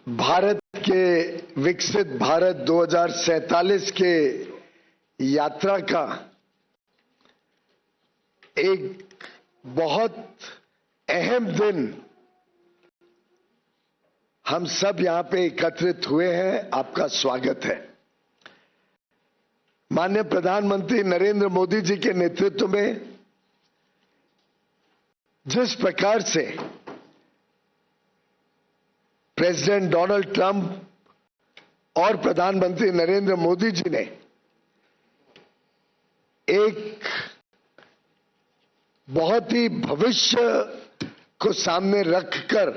भारत के विकसित भारत 2047 के यात्रा का एक बहुत अहम दिन हम सब यहां पे एकत्रित हुए हैं। आपका स्वागत है। माननीय प्रधानमंत्री नरेंद्र मोदी जी के नेतृत्व में जिस प्रकार से प्रेसिडेंट डोनाल्ड ट्रंप और प्रधानमंत्री नरेंद्र मोदी जी ने एक बहुत ही भविष्य को सामने रखकर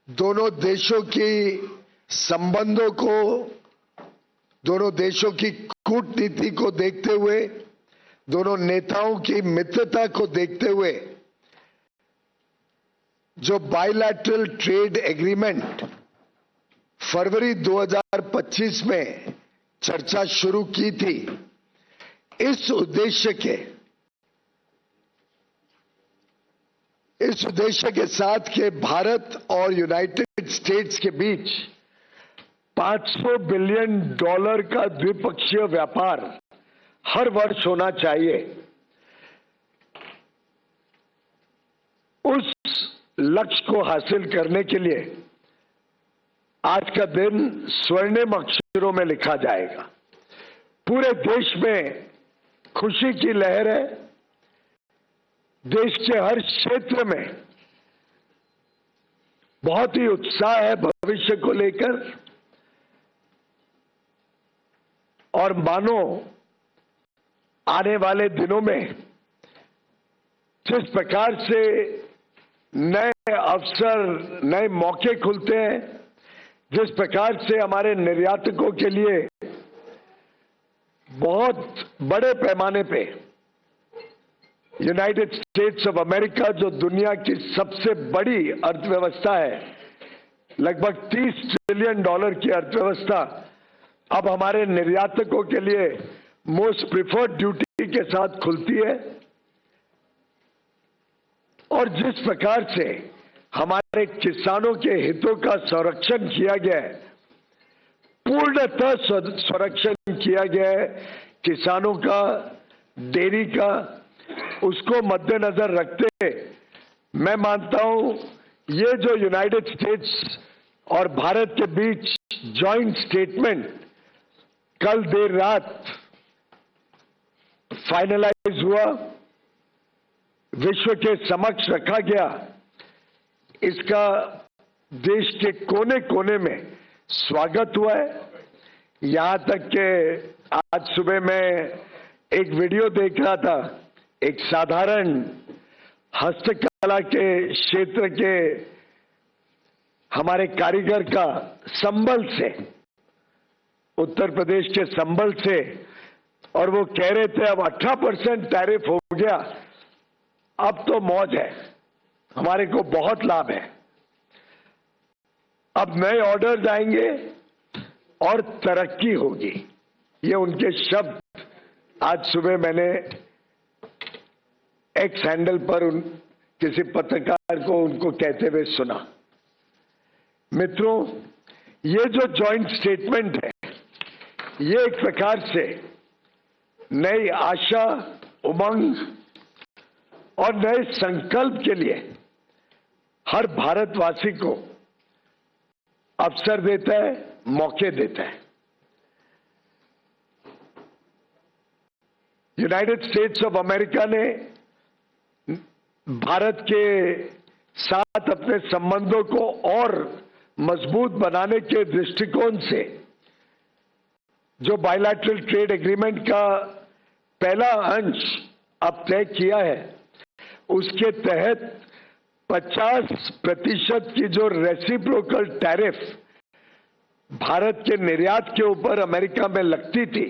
दोनों देशों की संबंधों को, दोनों देशों की कूटनीति को देखते हुए, दोनों नेताओं की मित्रता को देखते हुए जो बायलैटरल ट्रेड एग्रीमेंट फरवरी 2025 में चर्चा शुरू की थी, इस उद्देश्य के साथ के भारत और यूनाइटेड स्टेट्स के बीच $500 बिलियन का द्विपक्षीय व्यापार हर वर्ष होना चाहिए। उस लक्ष्य को हासिल करने के लिए आज का दिन स्वर्णिम अक्षरों में लिखा जाएगा। पूरे देश में खुशी की लहर है। देश के हर क्षेत्र में बहुत ही उत्साह है भविष्य को लेकर, और मानो आने वाले दिनों में जिस प्रकार से नए अवसर, नए मौके खुलते हैं, जिस प्रकार से हमारे निर्यातकों के लिए बहुत बड़े पैमाने पे यूनाइटेड स्टेट्स ऑफ अमेरिका, जो दुनिया की सबसे बड़ी अर्थव्यवस्था है, लगभग $30 ट्रिलियन की अर्थव्यवस्था, अब हमारे निर्यातकों के लिए मोस्ट प्रिफर्ड ड्यूटी के साथ खुलती है। और जिस प्रकार से हमारे किसानों के हितों का संरक्षण किया गया है, पूर्णतः संरक्षण किया गया है किसानों का, डेयरी का, उसको मद्देनजर रखते मैं मानता हूं ये जो यूनाइटेड स्टेट्स और भारत के बीच जॉइंट स्टेटमेंट कल देर रात फाइनलाइज हुआ, विश्व के समक्ष रखा गया, इसका देश के कोने कोने में स्वागत हुआ है। यहां तक कि आज सुबह मैं एक वीडियो देख रहा था, एक साधारण हस्तकला के क्षेत्र के हमारे कारीगर का संबल से, उत्तर प्रदेश के संबल से, और वो कह रहे थे अब 18% टैरिफ हो गया, अब तो मौज है, हमारे को बहुत लाभ है, अब नए ऑर्डर्स आएंगे और तरक्की होगी। ये उनके शब्द आज सुबह मैंने एक्स हैंडल पर किसी पत्रकार को उनको कहते हुए सुना। मित्रों, ये जो जॉइंट स्टेटमेंट है, ये एक प्रकार से नई आशा, उमंग और नए संकल्प के लिए हर भारतवासी को अवसर देता है, मौके देता है। यूनाइटेड स्टेट्स ऑफ अमेरिका ने भारत के साथ अपने संबंधों को और मजबूत बनाने के दृष्टिकोण से जो बायलैटरल ट्रेड एग्रीमेंट का पहला अंश अब तय किया है, उसके तहत 50% की जो रेसिप्रोकल टैरिफ भारत के निर्यात के ऊपर अमेरिका में लगती थी,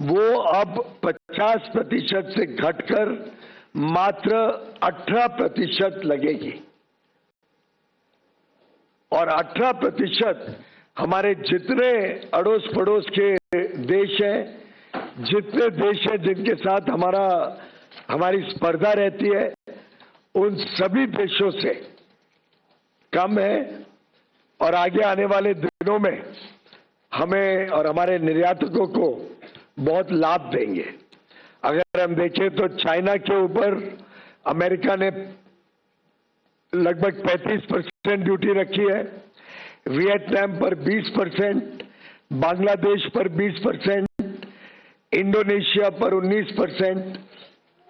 वो अब 50% से घटकर मात्र 18% लगेगी। और 18% हमारे जितने अड़ोस पड़ोस के देश हैं, जितने देश हैं जिनके साथ हमारी स्पर्धा रहती है, उन सभी देशों से कम है और आगे आने वाले दिनों में हमें और हमारे निर्यातकों को बहुत लाभ देंगे। अगर हम देखें तो चाइना के ऊपर अमेरिका ने लगभग 35% ड्यूटी रखी है, वियतनाम पर 20%, बांग्लादेश पर 20%, इंडोनेशिया पर 19%।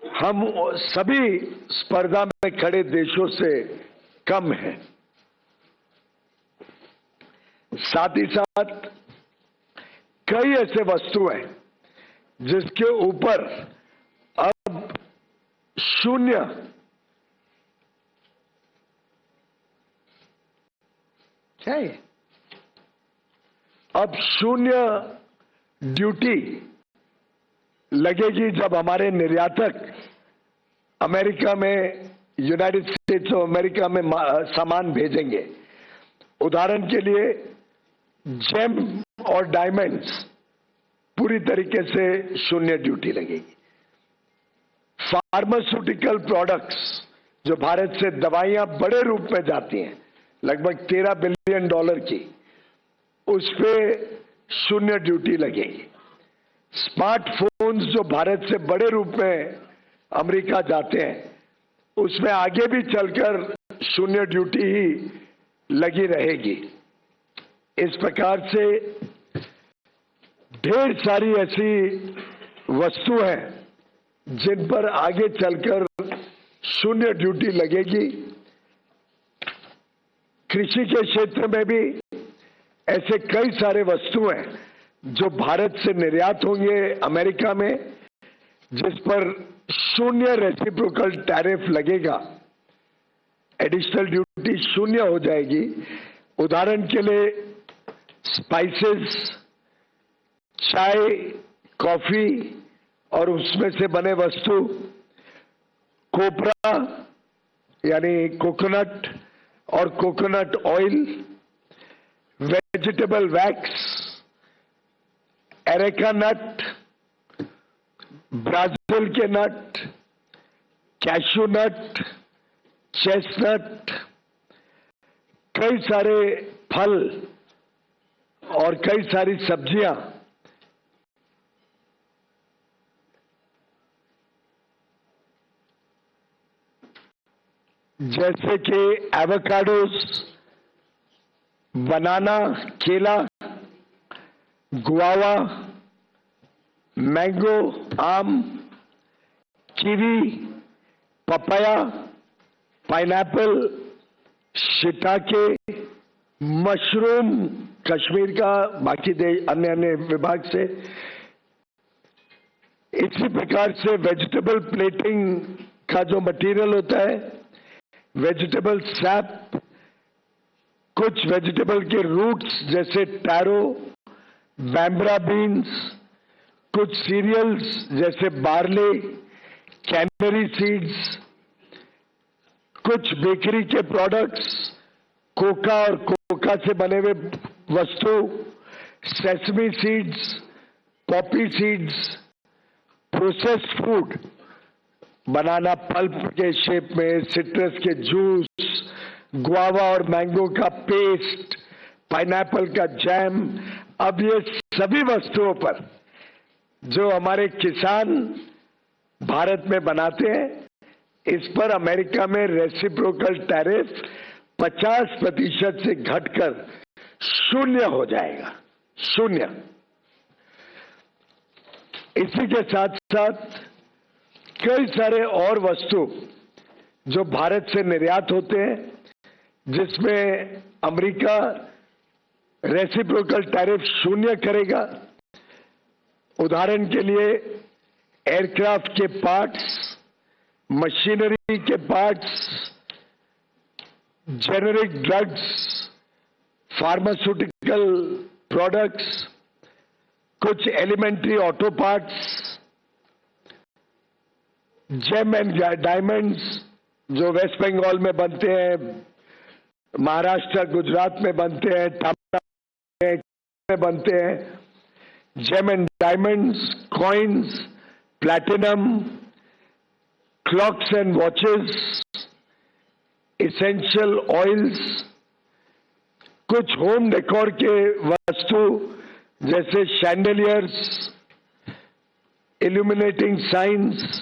हम सभी स्पर्धा में खड़े देशों से कम हैं। साथ ही साथ कई ऐसे वस्तु हैं जिसके ऊपर अब शून्य क्या है, अब शून्य ड्यूटी लगेगी जब हमारे निर्यातक अमेरिका में, यूनाइटेड स्टेट्स ऑफ अमेरिका में सामान भेजेंगे। उदाहरण के लिए जेम और डायमंड्स पूरी तरीके से शून्य ड्यूटी लगेगी। फार्मास्यूटिकल प्रोडक्ट्स जो भारत से दवाइयां बड़े रूप में जाती हैं, लगभग $13 बिलियन की, उस पे शून्य ड्यूटी लगेगी। स्मार्टफोन्स जो भारत से बड़े रूप में अमेरिका जाते हैं, उसमें आगे भी चलकर शून्य ड्यूटी ही लगी रहेगी। इस प्रकार से ढेर सारी ऐसी वस्तु हैं जिन पर आगे चलकर शून्य ड्यूटी लगेगी। कृषि के क्षेत्र में भी ऐसे कई सारे वस्तु हैं जो भारत से निर्यात होंगे अमेरिका में, जिस पर शून्य रेसिप्रोकल टैरिफ लगेगा, एडिशनल ड्यूटी शून्य हो जाएगी। उदाहरण के लिए स्पाइसेस, चाय, कॉफी और उसमें से बने वस्तु, कोपरा यानी कोकोनट और coconut oil, vegetable wax, areca nut, Brazil के नट, कैशू नट, चेस्टनट, कई सारे फल और कई सारी सब्जियां, जैसे कि एवोकाडोस, बनाना, केला, गुआवा, मैंगो, आम, kiwi, papaya, pineapple, shiitake, mushroom Kashmir का, बाकी अन्य विभाग से। इसी प्रकार से वेजिटेबल प्लेटिंग का जो मटेरियल होता है, वेजिटेबल सैप, कुछ वेजिटेबल के रूट्स जैसे टैरो, बैम्ब्रा बीन्स, कुछ सीरियल्स जैसे बार्ले, कैनरी सीड्स, कुछ बेकरी के प्रोडक्ट्स, कोका और कोका से बने हुए वस्तु, sesame seeds, poppy seeds, processed food, banana pulp के शेप में, सिट्रस के जूस, गुआवा और मैंगो का पेस्ट, पाइनएप्पल का जैम। अब ये सभी वस्तुओं पर जो हमारे किसान भारत में बनाते हैं, इस पर अमेरिका में रेसिप्रोकल टैरिफ 50% से घटकर शून्य हो जाएगा, शून्य। इसी के साथ साथ कई सारे और वस्तु जो भारत से निर्यात होते हैं, जिसमें अमेरिका रेसिप्रोकल टैरिफ शून्य करेगा। उदाहरण के लिए एयरक्राफ्ट के पार्ट्स, मशीनरी के parts, generic drugs, pharmaceutical products, कुछ elementary auto parts, gem and diamonds जो वेस्ट बंगाल में बनते हैं, महाराष्ट्र, गुजरात में बनते हैं, तमिलनाडु में बनते हैं, gem and diamonds, coins, platinum, clocks and watches, essential oils, कुछ होम डेकोर के वस्तु जैसे शैंडलियर्स, इल्यूमिनेटिंग साइंस,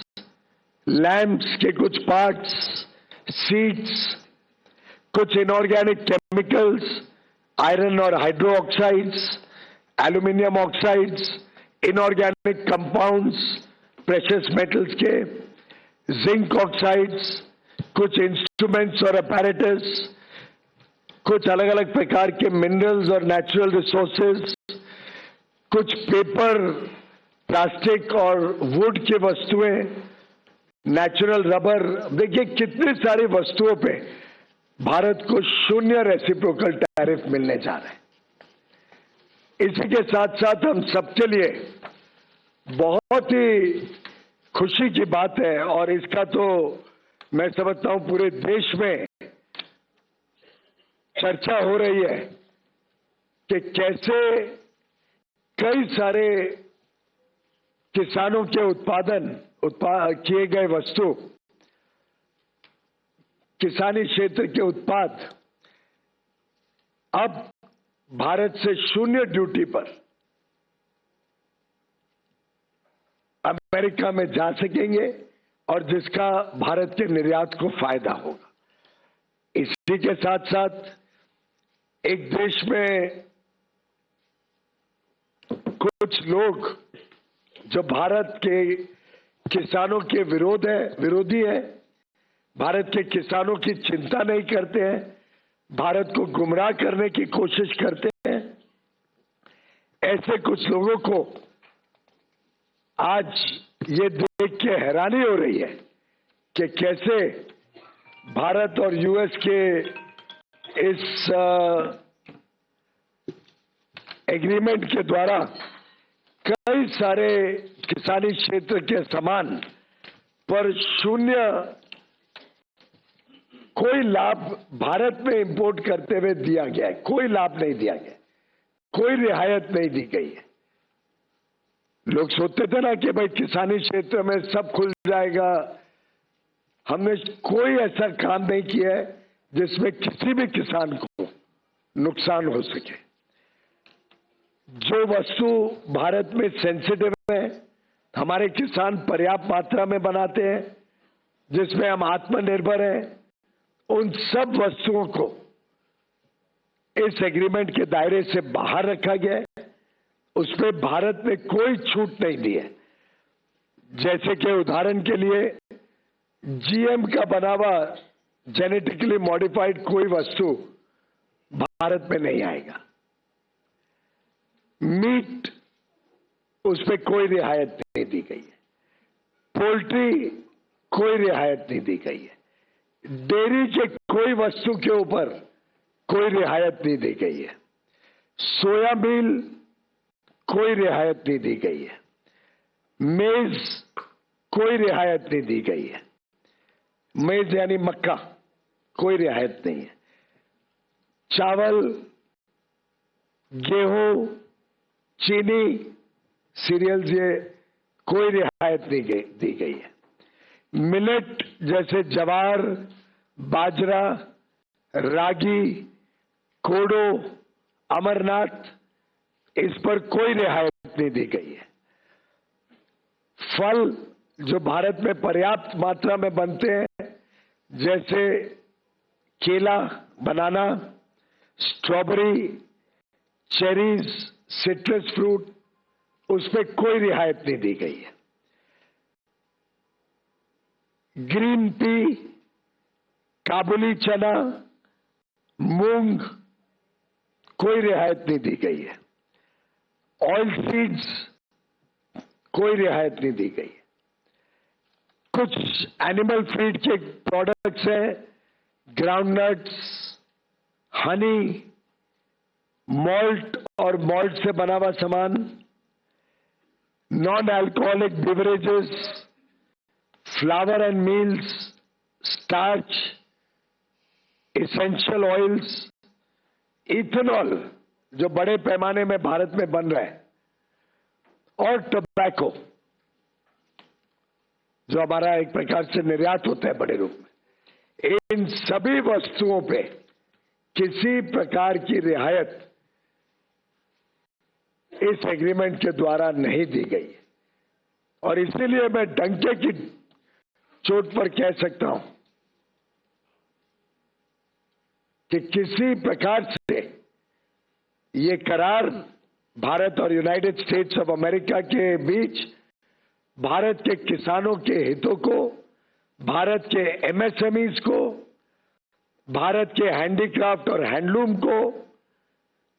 लैंप्स के कुछ पार्ट्स, सीट्स, कुछ इनऑर्गेनिक केमिकल्स, आयरन और hydro oxides, aluminium oxides, inorganic compounds, precious metals के, जिंक ऑक्साइड्स, कुछ इंस्ट्रूमेंट्स और अपैरेटस, कुछ अलग अलग प्रकार के मिनरल्स और नेचुरल रिसोर्सेज, कुछ पेपर, प्लास्टिक और वुड की वस्तुएं, नेचुरल रबर। देखिए कितनी सारी वस्तुओं पे भारत को 0 रेसिप्रोकल टैरिफ मिलने जा रहे हैं। इसी के साथ साथ हम सबके लिए बहुत ही खुशी की बात है, और इसका तो मैं समझता हूं पूरे देश में चर्चा हो रही है कि कैसे कई सारे किसानों के किए गए वस्तु, किसानी क्षेत्र के उत्पाद अब भारत से 0 ड्यूटी पर अमेरिका में जा सकेंगे, और जिसका भारत के निर्यात को फायदा होगा। इसी के साथ साथ एक देश में कुछ लोग जो भारत के किसानों के विरोधी है, भारत के किसानों की चिंता नहीं करते हैं, भारत को गुमराह करने की कोशिश करते हैं, ऐसे कुछ लोगों को आज ये देख के हैरानी हो रही है कि कैसे भारत और यूएस के इस एग्रीमेंट के द्वारा कई सारे किसानी क्षेत्र के सामान पर 0 कोई लाभ भारत में इंपोर्ट करते हुए दिया गया है। कोई लाभ नहीं दिया गया, कोई रियायत नहीं दी गई है। लोग सोचते थे ना कि भाई किसानी क्षेत्र में सब खुल जाएगा। हमने कोई ऐसा काम नहीं किया है जिसमें किसी भी किसान को नुकसान हो सके। जो वस्तु भारत में सेंसिटिव है, हमारे किसान पर्याप्त मात्रा में बनाते हैं, जिसमें हम आत्मनिर्भर हैं, उन सब वस्तुओं को इस एग्रीमेंट के दायरे से बाहर रखा गया है। उसमें भारत ने कोई छूट नहीं दी है। जैसे कि उदाहरण के लिए जीएम का बना हुआ जेनेटिकली मॉडिफाइड कोई वस्तु भारत में नहीं आएगा। मीट, उस पर कोई रियायत नहीं दी गई है। पोल्ट्री, कोई रियायत नहीं दी गई है। डेयरी के कोई वस्तु के ऊपर कोई रियायत नहीं दी गई है। सोयाबीन, कोई रियायत नहीं दी गई है। मेज, कोई रियायत नहीं दी गई है। मेज यानी मक्का, कोई रियायत नहीं है। चावल, गेहूं, चीनी, सीरियल्स, ये कोई रियायत नहीं दी गई है। मिलेट जैसे जवार, बाजरा, रागी, कोडो, अमरनाथ, इस पर कोई रियायत नहीं दी गई है। फल जो भारत में पर्याप्त मात्रा में बनते हैं, जैसे केला, बनाना, स्ट्रॉबेरी, चेरीज, सिट्रस फ्रूट, उस पर कोई रियायत नहीं दी गई है। ग्रीन पी, काबुली चना, मूंग, कोई रियायत नहीं दी गई है। ऑयल सीड्स, कोई रियायत नहीं दी गई है। कुछ एनिमल फीड के प्रोडक्ट्स हैं, ग्राउंडनट्स, हनी, मॉल्ट और मॉल्ट से बना हुआ सामान, non alcoholic beverages, flower and meals, starch, essential oils, ethanol जो बड़े पैमाने में भारत में बन रहा है, और टोबैको जो हमारा एक प्रकार से निर्यात होता है बड़े रूप में। इन सभी वस्तुओं पे किसी प्रकार की रियायत इस एग्रीमेंट के द्वारा नहीं दी गई और इसीलिए मैं डंके की चोट पर कह सकता हूं कि किसी प्रकार से ये करार भारत और यूनाइटेड स्टेट्स ऑफ अमेरिका के बीच भारत के किसानों के हितों को, भारत के एमएसएमईज को, भारत के हैंडीक्राफ्ट और हैंडलूम को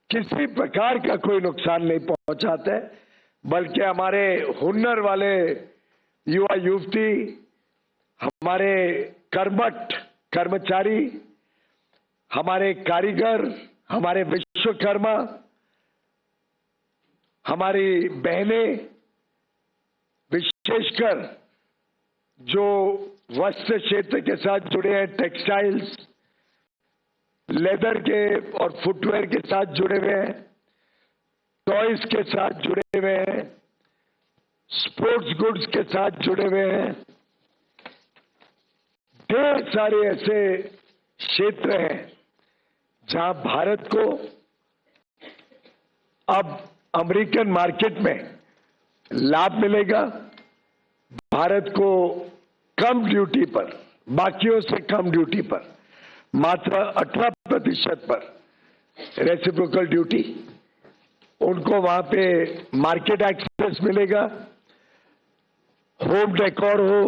किसी प्रकार का कोई नुकसान नहीं पहुंचाता है, बल्कि हमारे हुनर वाले युवा युवती, हमारे कर्मठ कर्मचारी, हमारे कारीगर, हमारे विश्वकर्मा, हमारी बहनें, विशेषकर जो वस्त्र क्षेत्र के साथ जुड़े हैं, टेक्सटाइल्स, लेदर के और फुटवेयर के साथ जुड़े हुए हैं, टॉयज के साथ जुड़े हुए हैं, स्पोर्ट्स गुड्स के साथ जुड़े हुए हैं, ढेर सारे ऐसे क्षेत्र हैं जहां भारत को अब अमेरिकन मार्केट में लाभ मिलेगा। भारत को कम ड्यूटी पर, बाकियों से कम ड्यूटी पर, मात्र 18% पर रेसिप्रोकल ड्यूटी, उनको वहां पे मार्केट एक्सेस मिलेगा। होम डेकोर हो,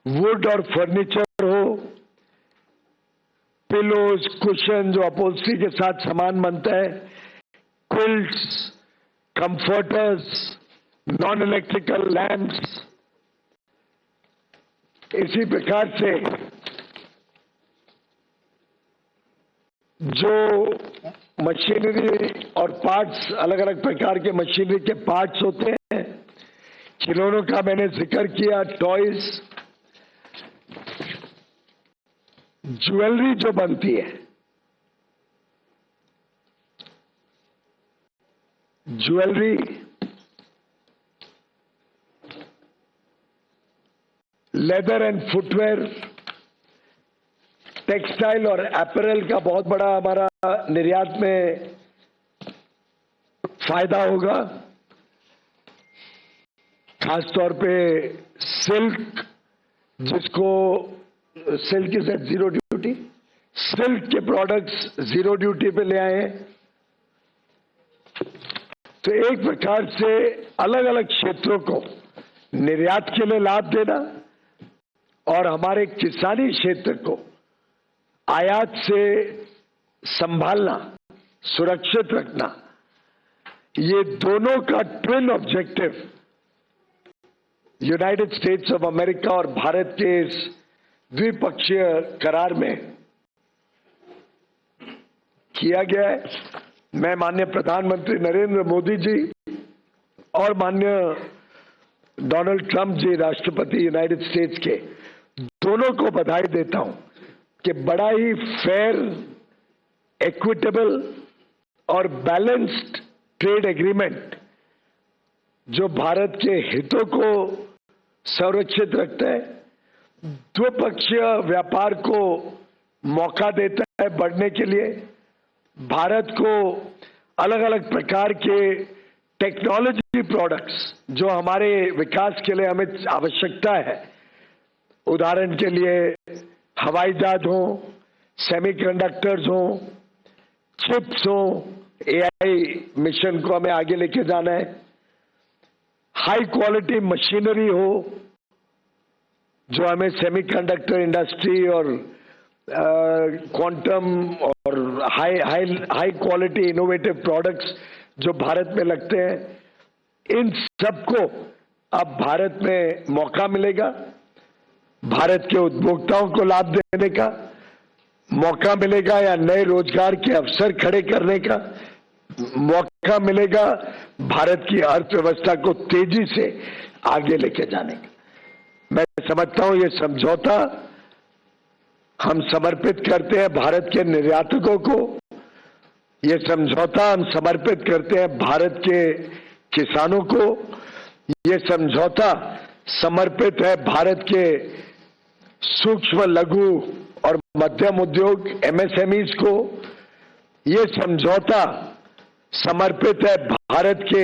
वुड और फर्नीचर हो, पिलोज, कुशन जो अपहोल्स्ट्री के साथ सामान बनता है, quilts, comforters, non electrical lamps, इसी प्रकार से जो मशीनरी और पार्ट्स, अलग अलग प्रकार के मशीनरी के पार्ट्स होते हैं, खिलौनों का मैंने जिक्र किया, टॉयज, ज्वेलरी जो बनती है, jewellery, leather and footwear, textile और अपैरल का बहुत बड़ा हमारा निर्यात में फायदा होगा। खासतौर पे सिल्क, जिसको silk is at zero duty, silk के प्रोडक्ट्स जीरो ड्यूटी पे ले आए हैं। तो एक प्रकार से अलग अलग क्षेत्रों को निर्यात के लिए लाभ देना और हमारे किसानी क्षेत्र को आयात से संभालना, सुरक्षित रखना, ये दोनों का twin objective United states of America और भारत के इस द्विपक्षीय करार में किया गया है। मैं माननीय प्रधानमंत्री नरेंद्र मोदी जी और माननीय डोनाल्ड ट्रंप जी, राष्ट्रपति यूनाइटेड स्टेट्स के, दोनों को बधाई देता हूं कि बड़ा ही फेयर, इक्विटेबल और बैलेंस्ड ट्रेड एग्रीमेंट जो भारत के हितों को संरक्षित रखता है, द्विपक्षीय व्यापार को मौका देता है बढ़ने के लिए, भारत को अलग अलग प्रकार के टेक्नोलॉजी प्रोडक्ट्स जो हमारे विकास के लिए हमें आवश्यकता है, उदाहरण के लिए हवाई जहाज हो, सेमीकंडक्टर्स हो, चिप्स हो, एआई मिशन को हमें आगे लेके जाना है, हाई क्वालिटी मशीनरी हो जो हमें सेमीकंडक्टर इंडस्ट्री और क्वांटम और हाई क्वालिटी इनोवेटिव प्रोडक्ट्स जो भारत में लगते हैं, इन सबको अब भारत में मौका मिलेगा। भारत के उपभोक्ताओं को लाभ देने का मौका मिलेगा या नए रोजगार के अवसर खड़े करने का मौका मिलेगा, भारत की अर्थव्यवस्था को तेजी से आगे लेके जाने का। मैं समझता हूं ये समझौता हम समर्पित करते हैं भारत के निर्यातकों को, ये समझौता हम समर्पित करते हैं भारत के किसानों को, ये समझौता समर्पित है भारत के सूक्ष्म, लघु और मध्यम उद्योग एमएसएमईज को ये समझौता समर्पित है भारत के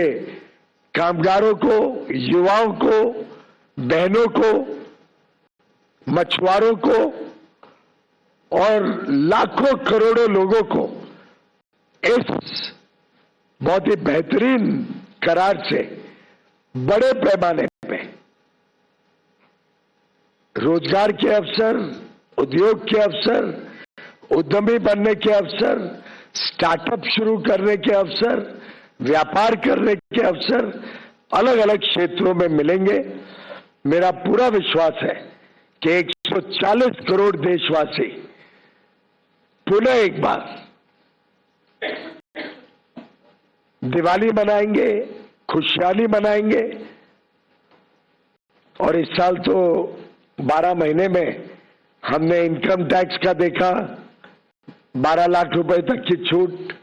कामगारों को, युवाओं को, बहनों को, मछुआरों को और लाखों करोड़ों लोगों को इस बहुत ही बेहतरीन करार से बड़े पैमाने पे रोजगार के अवसर, उद्योग के अवसर, उद्यमी बनने के अवसर, स्टार्टअप शुरू करने के अवसर, व्यापार करने के अवसर अलग अलग क्षेत्रों में मिलेंगे। मेरा पूरा विश्वास है कि 140 करोड़ देशवासी पुनः एक बार दिवाली मनाएंगे, खुशहाली मनाएंगे। और इस साल तो 12 महीने में हमने इनकम टैक्स का देखा 12 लाख रुपए तक की छूट।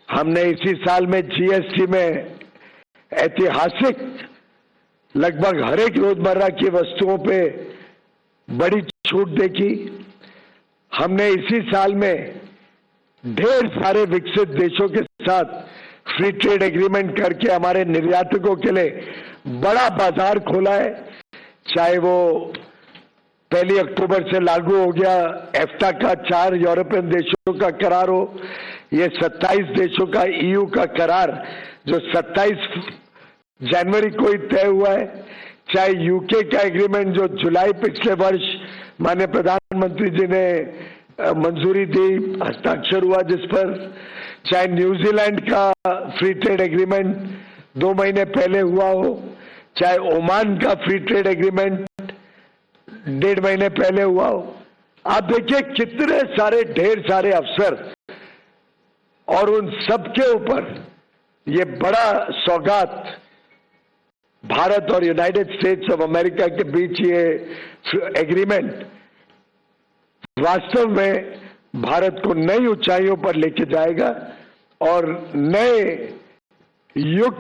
हमने इसी साल में जीएसटी में ऐतिहासिक लगभग हर एक रोजमर्रा की वस्तुओं पे बड़ी छूट देखी। हमने इसी साल में ढेर सारे विकसित देशों के साथ फ्री ट्रेड एग्रीमेंट करके हमारे निर्यातकों के लिए बड़ा बाजार खोला है। चाहे वो 1 अक्टूबर से लागू हो गया एफ्टा का 4 यूरोपियन देशों का करार हो, ये 27 देशों का ईयू का करार जो 27 जनवरी को ही तय हुआ है, चाहे यूके का एग्रीमेंट जो जुलाई पिछले वर्ष माननीय प्रधानमंत्री जी ने मंजूरी दी, हस्ताक्षर हुआ जिस पर, चाहे न्यूजीलैंड का फ्री ट्रेड एग्रीमेंट 2 महीने पहले हुआ हो, चाहे ओमान का फ्री ट्रेड एग्रीमेंट 1.5 महीने पहले हुआ हो। आप देखिए कितने सारे ढेर सारे अवसर और उन सब के ऊपर ये बड़ा सौगात भारत और यूनाइटेड स्टेट्स ऑफ अमेरिका के बीच ये एग्रीमेंट वास्तव में भारत को नई ऊंचाइयों पर लेके जाएगा और नए युग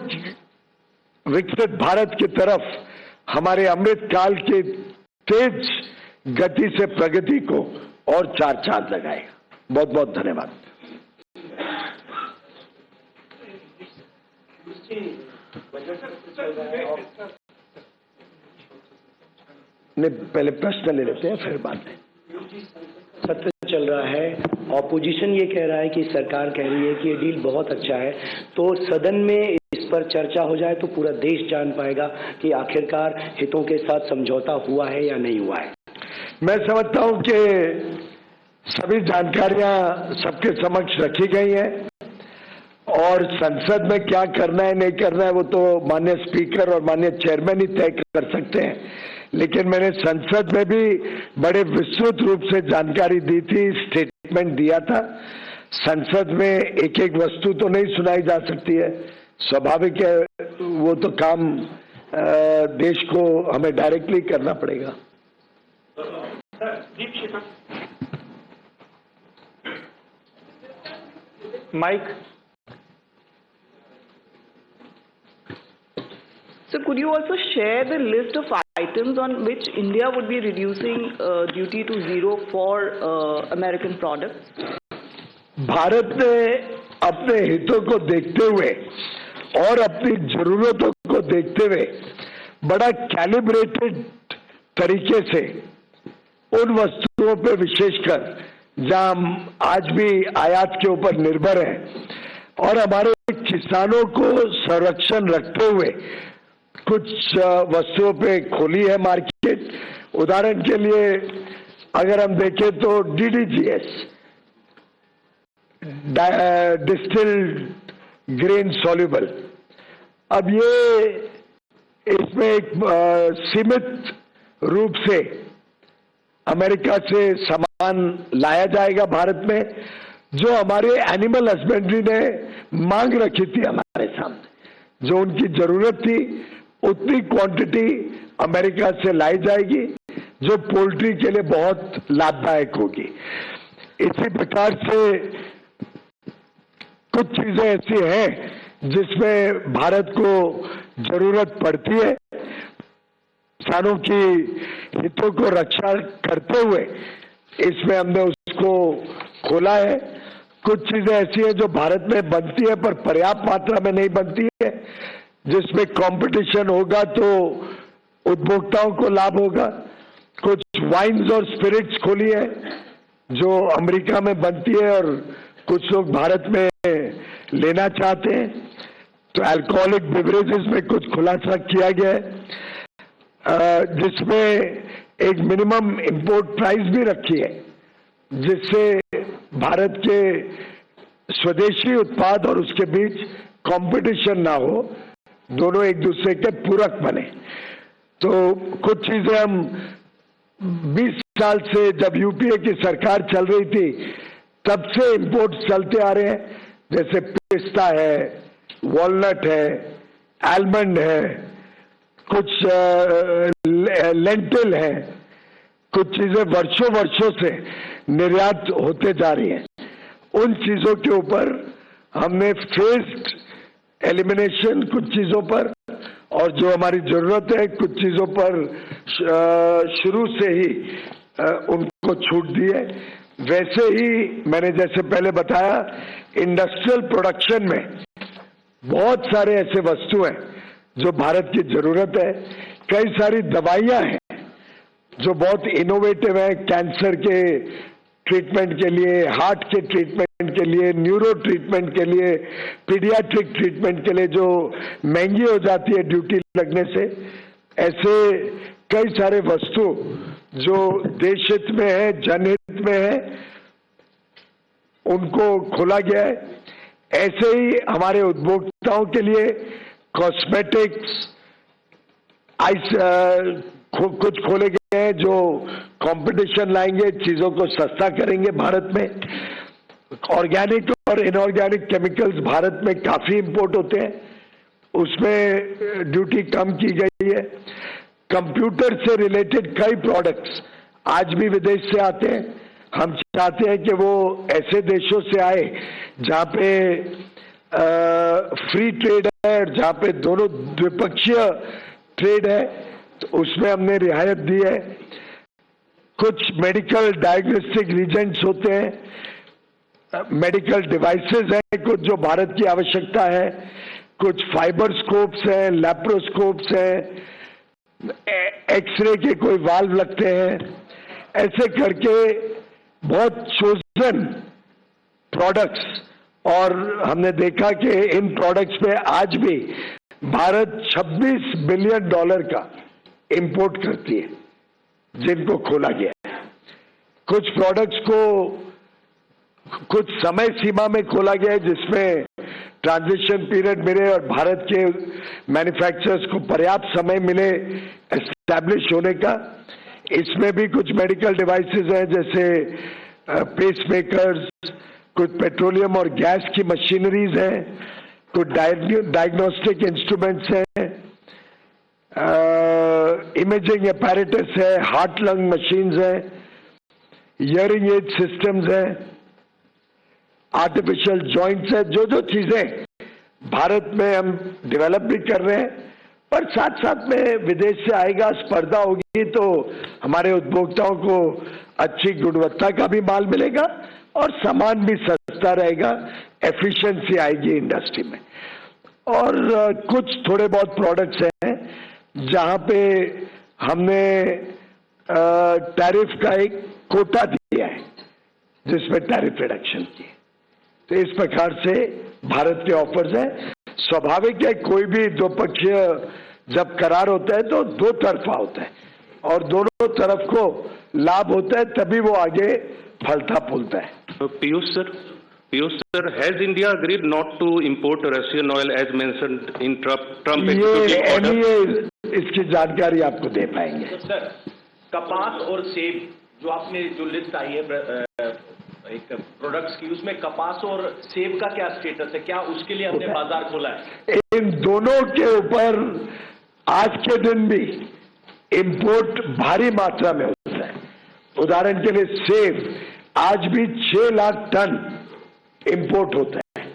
विकसित भारत की तरफ हमारे अमृत काल के तेज गति से प्रगति को और 4 चांद लगाएगा। बहुत बहुत धन्यवाद। नहीं, पहले प्रश्न ले लेते हैं फिर बात है। सत्र चल रहा है, ऑपोजिशन ये कह रहा है कि सरकार कह रही है कि ये डील बहुत अच्छा है, तो सदन में इस पर चर्चा हो जाए तो पूरा देश जान पाएगा कि आखिरकार हितों के साथ समझौता हुआ है या नहीं हुआ है। मैं समझता हूं कि सभी जानकारियां सबके समक्ष रखी गई हैं और संसद में क्या करना है नहीं करना है वो तो माननीय स्पीकर और माननीय चेयरमैन ही तय कर सकते हैं, लेकिन मैंने संसद में भी बड़े विस्तृत रूप से जानकारी दी थी, स्टेटमेंट दिया था। संसद में एक एक वस्तु तो नहीं सुनाई जा सकती है, स्वाभाविक है, वो तो काम देश को हमें डायरेक्टली करना पड़ेगा। Mic. So could you also share the list of items on which India would be reducing duty to 0 for American products? Bharat ने अपने हितों को देखते हुए और अपनी जरूरतों को देखते हुए बड़ा कैलिब्रेटेड तरीके से उन वस्तुओं पे विशेषकर जहां हम आज भी आयात के ऊपर निर्भर हैं और हमारे किसानों को संरक्षण रखते हुए कुछ वस्तुओं पे खोली है मार्केट। उदाहरण के लिए अगर हम देखें तो DDGS, डिस्टिल्ड ग्रेन सॉल्युबल, अब ये इसमें एक सीमित रूप से अमेरिका से सामान लाया जाएगा भारत में, जो हमारे एनिमल हस्बेंड्री ने मांग रखी थी हमारे सामने, जो उनकी जरूरत थी उतनी क्वांटिटी अमेरिका से लाई जाएगी जो पोल्ट्री के लिए बहुत लाभदायक होगी। इसी प्रकार से कुछ चीजें ऐसी हैं जिसमें भारत को जरूरत पड़ती है, किसानों की हितों को रक्षा करते हुए इसमें हमने उसको खोला है। कुछ चीजें ऐसी हैं जो भारत में बनती है पर पर्याप्त मात्रा में नहीं बनती है, जिसमें कंपटीशन होगा तो उपभोक्ताओं को लाभ होगा। कुछ वाइन्स और स्पिरिट्स खोली है जो अमेरिका में बनती है और कुछ लोग भारत में लेना चाहते हैं, तो अल्कोहलिक बिवरेजेस में कुछ खुलासा किया गया है, जिसमें एक मिनिमम इंपोर्ट प्राइस भी रखी है, जिससे भारत के स्वदेशी उत्पाद और उसके बीच कंपटीशन ना हो, दोनों एक दूसरे के पूरक बने। तो कुछ चीजें हम 20 साल से जब यूपीए की सरकार चल रही थी तब से इंपोर्ट चलते आ रहे हैं, जैसे पिस्ता है, वॉलनट है, आलमंड है, कुछ लेंटिल है, कुछ चीजें वर्षों वर्षों से निर्यात होते जा रही हैं। उन चीजों के ऊपर हमने फेस्ड एलिमिनेशन कुछ चीजों पर, और जो हमारी जरूरत है कुछ चीजों पर शुरू से ही उनको छूट दी है। वैसे ही मैंने जैसे पहले बताया, इंडस्ट्रियल प्रोडक्शन में बहुत सारे ऐसे वस्तु हैं जो भारत की जरूरत है। कई सारी दवाइयां हैं जो बहुत इनोवेटिव है, कैंसर के ट्रीटमेंट के लिए, हार्ट के ट्रीटमेंट के लिए, न्यूरो ट्रीटमेंट के लिए, पीडियाट्रिक ट्रीटमेंट के लिए, जो महंगी हो जाती है ड्यूटी लगने से। ऐसे कई सारे वस्तु जो देश हित में है, जनहित में है, उनको खोला गया है। ऐसे ही हमारे उपभोक्ताओं के लिए कॉस्मेटिक्स कुछ खोले गए हैं जो कंपटीशन लाएंगे, चीजों को सस्ता करेंगे भारत में। ऑर्गेनिक और इनऑर्गेनिक केमिकल्स भारत में काफी इंपोर्ट होते हैं, उसमें ड्यूटी कम की गई है। कंप्यूटर से रिलेटेड कई प्रोडक्ट्स आज भी विदेश से आते हैं। हम चाहते हैं कि वो ऐसे देशों से आए जहां पे फ्री ट्रेड है और जहां पे दोनों द्विपक्षीय ट्रेड है, तो उसमें हमने रियायत दी है। कुछ मेडिकल डायग्नोस्टिक रीजेंट्स होते हैं, मेडिकल डिवाइसेस हैं कुछ जो भारत की आवश्यकता है, कुछ फाइबर स्कोप्स हैं, लैप्रोस्कोप्स हैं, एक्सरे के कोई वाल्व लगते हैं। ऐसे करके बहुत चोजन प्रोडक्ट्स, और हमने देखा कि इन प्रोडक्ट्स पे आज भी भारत $26 बिलियन का इंपोर्ट करती है, जिनको खोला गया है। कुछ प्रोडक्ट्स को कुछ समय सीमा में खोला गया है जिसमें ट्रांजिशन पीरियड मिले और भारत के मैन्युफैक्चरर्स को पर्याप्त समय मिले एस्टैब्लिश होने का। इसमें भी कुछ मेडिकल डिवाइसेस हैं जैसे पेसमेकर्स, कुछ पेट्रोलियम और गैस की मशीनरीज हैं, कुछ डायग्नोस्टिक इंस्ट्रूमेंट्स हैं, इमेजिंग अपैरेटस है, हार्ट लंग मशीन्स हैं, हियरिंग एड सिस्टम्स हैं, आर्टिफिशियल जॉइंट्स है। जो चीजें भारत में हम डेवलप भी कर रहे हैं, पर साथ साथ में विदेश से आएगा, स्पर्धा होगी तो हमारे उपभोक्ताओं को अच्छी गुणवत्ता का भी माल मिलेगा और सामान भी सस्ता रहेगा, एफिशिएंसी आएगी इंडस्ट्री में। और कुछ थोड़े बहुत प्रोडक्ट्स हैं जहां पे हमने टैरिफ का एक कोटा दिया है जिसमें टैरिफ रिडक्शन की है। तो इस प्रकार से भारत के ऑफर्स हैं। स्वाभाविक है, कोई भी द्विपक्षीय जब करार होता है तो दो तरफा होता है और दोनों तरफ को लाभ होता है, तभी वो आगे फलता फूलता है। Piyush sir, has India agreed not to import Russian oil as mentioned in Trump executive order? ये इसकी जानकारी आपको दे पाएंगे। सर, कपास और सेब जो लिस्ट आई है एक प्रोडक्ट्स की, उसमें कपास और सेब का क्या स्टेटस है? क्या उसके लिए हमने बाजार खोला है? इन दोनों के ऊपर आज के दिन भी इंपोर्ट भारी मात्रा में होता है। उदाहरण के लिए सेब आज भी 6 लाख टन इंपोर्ट होता है।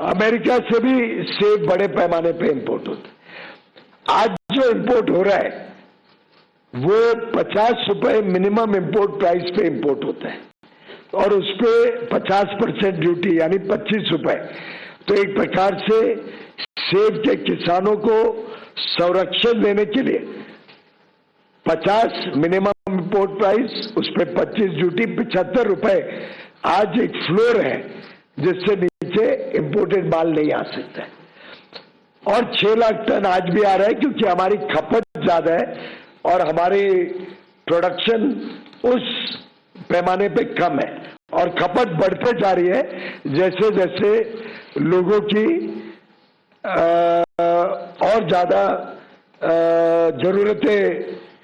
अमेरिका से भी सेब बड़े पैमाने पे इंपोर्ट होता है। आज जो इंपोर्ट हो रहा है वो 50 रुपए मिनिमम इंपोर्ट प्राइस पे इंपोर्ट होता है और उस पे 50% ड्यूटी यानी 25 रुपए। तो एक प्रकार से सेब के किसानों को संरक्षण देने के लिए 50 मिनिमम इंपोर्ट प्राइस, उस पे 25 ड्यूटी, 75 रुपए आज एक फ्लोर है जिससे नीचे इंपोर्टेड माल नहीं आ सकता है। और 6 लाख टन आज भी आ रहा है क्योंकि हमारी खपत ज्यादा है और हमारी प्रोडक्शन उस पैमाने पे कम है और खपत बढ़ते जा रही है जैसे जैसे लोगों की और ज्यादा जरूरतें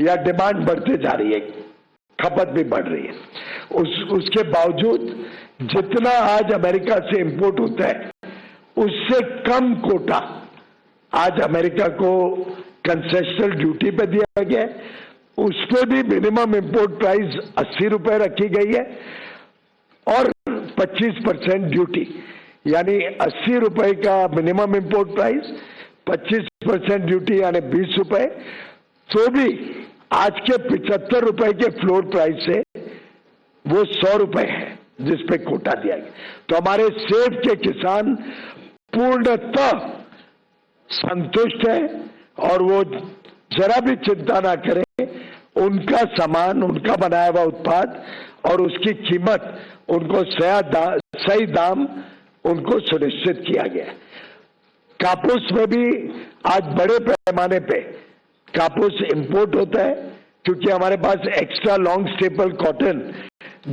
या डिमांड बढ़ते जा रही है, खपत भी बढ़ रही है। उसके बावजूद जितना आज अमेरिका से इंपोर्ट होता है उससे कम कोटा आज अमेरिका को कंसेशनल ड्यूटी पे दिया गया है। उस पर भी मिनिमम इंपोर्ट प्राइस 80 रुपए रखी गई है और 25% ड्यूटी, यानी 80 रुपए का मिनिमम इंपोर्ट प्राइस, 25% ड्यूटी यानी 20 रुपए। तो भी आज के 75 रुपए के फ्लोर प्राइस से वो 100 रुपए है जिस पे कोटा दिया गया। तो हमारे सेब के किसान पूर्णतः संतुष्ट है और वो जरा भी चिंता ना करें, उनका सामान, उनका बनाया हुआ उत्पाद और उसकी कीमत उनको सही दाम उनको सुनिश्चित किया गया है। कापूस में भी आज बड़े पैमाने पे कापूस इंपोर्ट होता है क्योंकि हमारे पास एक्स्ट्रा लॉन्ग स्टेपल कॉटन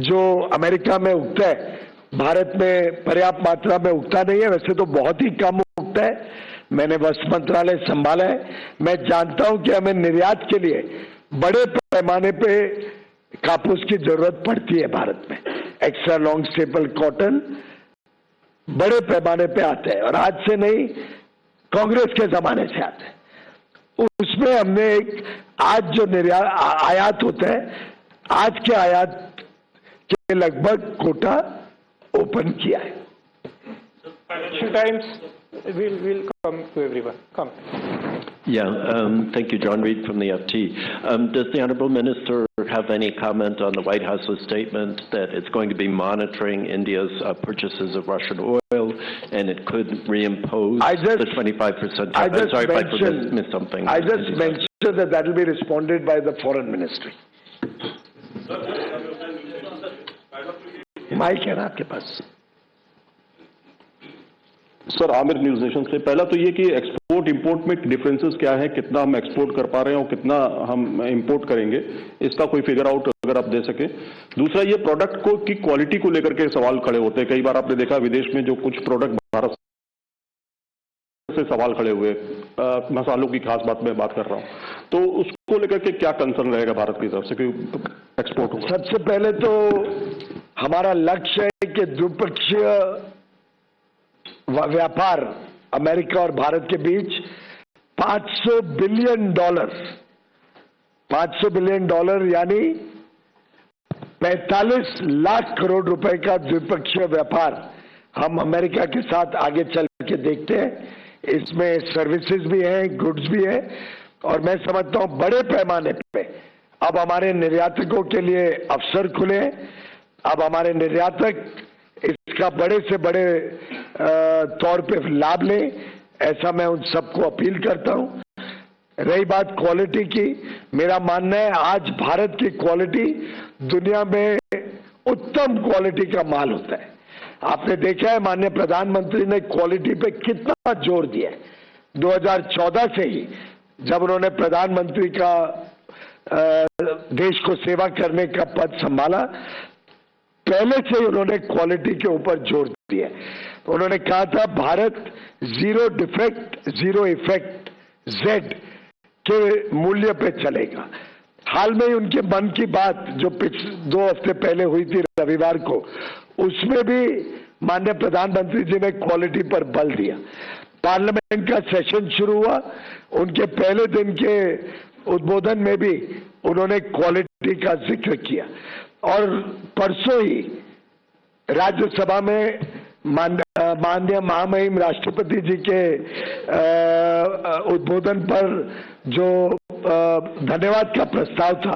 जो अमेरिका में उगता है भारत में पर्याप्त मात्रा में उगता नहीं है, वैसे तो बहुत ही कम उगता है। मैंने वस्त्र मंत्रालय संभाला है, मैं जानता हूं कि हमें निर्यात के लिए बड़े पैमाने पे कापूस की जरूरत पड़ती है भारत में। एक्स्ट्रा लॉन्ग स्टेपल कॉटन बड़े पैमाने पे आता है और आज से नहीं, कांग्रेस के जमाने से आता है। उसमें हमने एक आज जो आयात होता है, आज के आयात के लगभग कोटा ओपन किया है। Times we'll come to everyone. Come. Yeah, thank you, John Reed from the FT. Does the Honourable Minister have any comment on the White House's statement that it's going to be monitoring India's purchases of Russian oil and it could reimpose the 25%? I'm sorry if I missed something. I just mentioned that will be responded by the Foreign Ministry. Mic है ना आपके पास? Sir, Aamir news nation से। पहला तो ये कि export import में डिफरेंसेस क्या है, कितना हम एक्सपोर्ट कर पा रहे हैं और कितना हम इंपोर्ट करेंगे, इसका कोई फिगर आउट अगर आप दे सके। दूसरा, ये प्रोडक्ट को की क्वालिटी को लेकर के सवाल खड़े होते हैं। कई बार आपने देखा विदेश में जो कुछ प्रोडक्ट भारत से सवाल खड़े हुए, मसालों की खास बात मैं बात कर रहा हूँ, तो उसको लेकर के क्या कंसर्न रहेगा भारत की तरफ से कि एक्सपोर्ट होगा? सबसे पहले तो हमारा लक्ष्य है कि द्विपक्षीय व्यापार अमेरिका और भारत के बीच $500 बिलियन यानी 45 लाख करोड़ रुपए का द्विपक्षीय व्यापार हम अमेरिका के साथ आगे चल के देखते हैं। इसमें सर्विसेज भी हैं, गुड्स भी है और मैं समझता हूं बड़े पैमाने पे अब हमारे निर्यातकों के लिए अवसर खुले हैं। अब हमारे निर्यातक इसका बड़े से बड़े तौर पे लाभ लें, ऐसा मैं उन सबको अपील करता हूं। रही बात क्वालिटी की, मेरा मानना है आज भारत की क्वालिटी दुनिया में उत्तम क्वालिटी का माल होता है। आपने देखा है माननीय प्रधानमंत्री ने क्वालिटी पे कितना जोर दिया है। 2014 से ही जब उन्होंने प्रधानमंत्री का देश को सेवा करने का पद संभाला, पहले से ही उन्होंने क्वालिटी के ऊपर जोर दिया। उन्होंने कहा था Bharat zero defect zero effect Z के मूल्य पे चलेगा। हाल में ही उनके मन की बात जो 2 हफ्ते पहले हुई थी रविवार को, उसमें भी माननीय प्रधानमंत्री जी ने क्वालिटी पर बल दिया। पार्लियामेंट का सेशन शुरू हुआ, उनके पहले दिन के उद्बोधन में भी उन्होंने क्वालिटी का जिक्र किया और परसों ही राज्यसभा में माननीय महामहिम राष्ट्रपति जी के उद्बोधन पर जो धन्यवाद का प्रस्ताव था,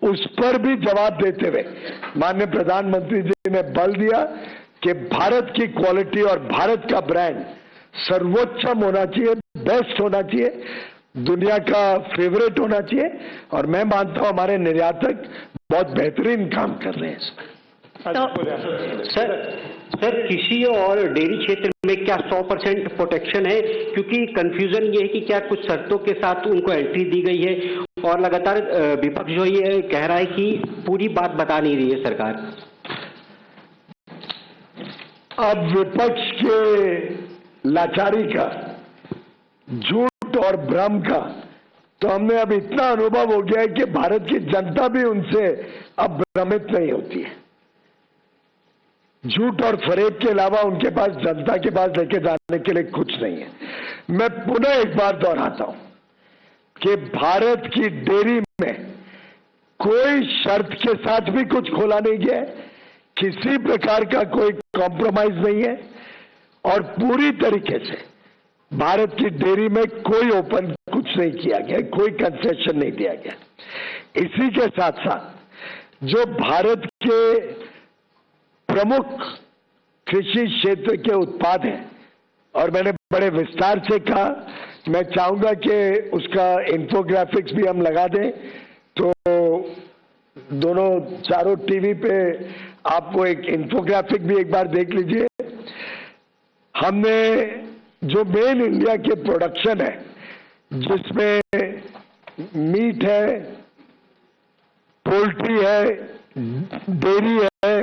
उस पर भी जवाब देते हुए माननीय प्रधानमंत्री जी ने बल दिया कि भारत की क्वालिटी और भारत का ब्रांड सर्वोच्चम होना चाहिए, बेस्ट होना चाहिए, दुनिया का फेवरेट होना चाहिए। और मैं मानता हूं हमारे निर्यातक बहुत बेहतरीन काम कर रहे हैं इसमें। सर कृषि और डेयरी क्षेत्र में क्या 100% प्रोटेक्शन है? क्योंकि कंफ्यूजन ये है कि क्या कुछ शर्तों के साथ उनको एंट्री दी गई है और लगातार विपक्ष जो ये कह रहा है कि पूरी बात बता नहीं रही है सरकार। अब विपक्ष के लाचारी का, झूठ और भ्रम का तो हमने अब इतना अनुभव हो गया है कि भारत की जनता भी उनसे अब भ्रमित नहीं होती है। झूठ और फरेब के अलावा उनके पास, जनता के पास लेके जाने के लिए कुछ नहीं है। मैं पुनः एक बार दोहराता हूं कि भारत की डेयरी में कोई शर्त के साथ भी कुछ खोला नहीं गया है, किसी प्रकार का कोई कॉम्प्रोमाइज नहीं है और पूरी तरीके से भारत की डेयरी में कोई ओपन कुछ नहीं किया गया, कोई कंसेशन नहीं दिया गया। इसी के साथ साथ जो भारत के प्रमुख कृषि क्षेत्र के उत्पाद हैं, और मैंने बड़े विस्तार से कहा, मैं चाहूंगा कि उसका इंफोग्राफिक्स भी हम लगा दें, तो दोनों चारों टीवी पे आपको एक इंफोग्राफिक भी एक बार देख लीजिए। हमने जो मेन इंडिया के प्रोडक्शन है, जिसमें मीट है, पोल्ट्री है, डेयरी है,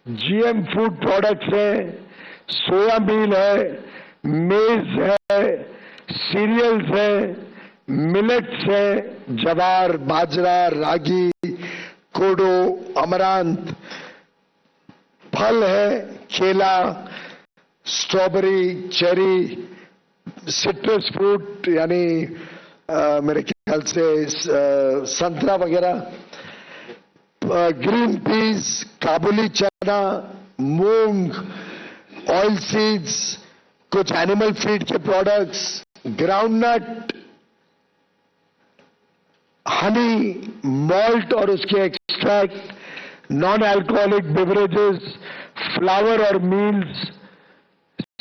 जीएम फूड प्रोडक्ट्स है, सोया मील है, मेज है, सीरियल्स है, मिलेट्स है, जवार, बाजरा, रागी, कोडो, अमरांत, फल है, केला, स्ट्रॉबेरी, चेरी, सिट्रस फ्रूट यानी मेरे ख्याल से संतरा वगैरह, ग्रीन पीस, काबुली चना, मूंग, ऑयल सीड्स, कुछ एनिमल फीड के प्रोडक्ट्स, ग्राउंडनट, हनी, मॉल्ट और उसके extract, non alcoholic beverages, flower और मील्स,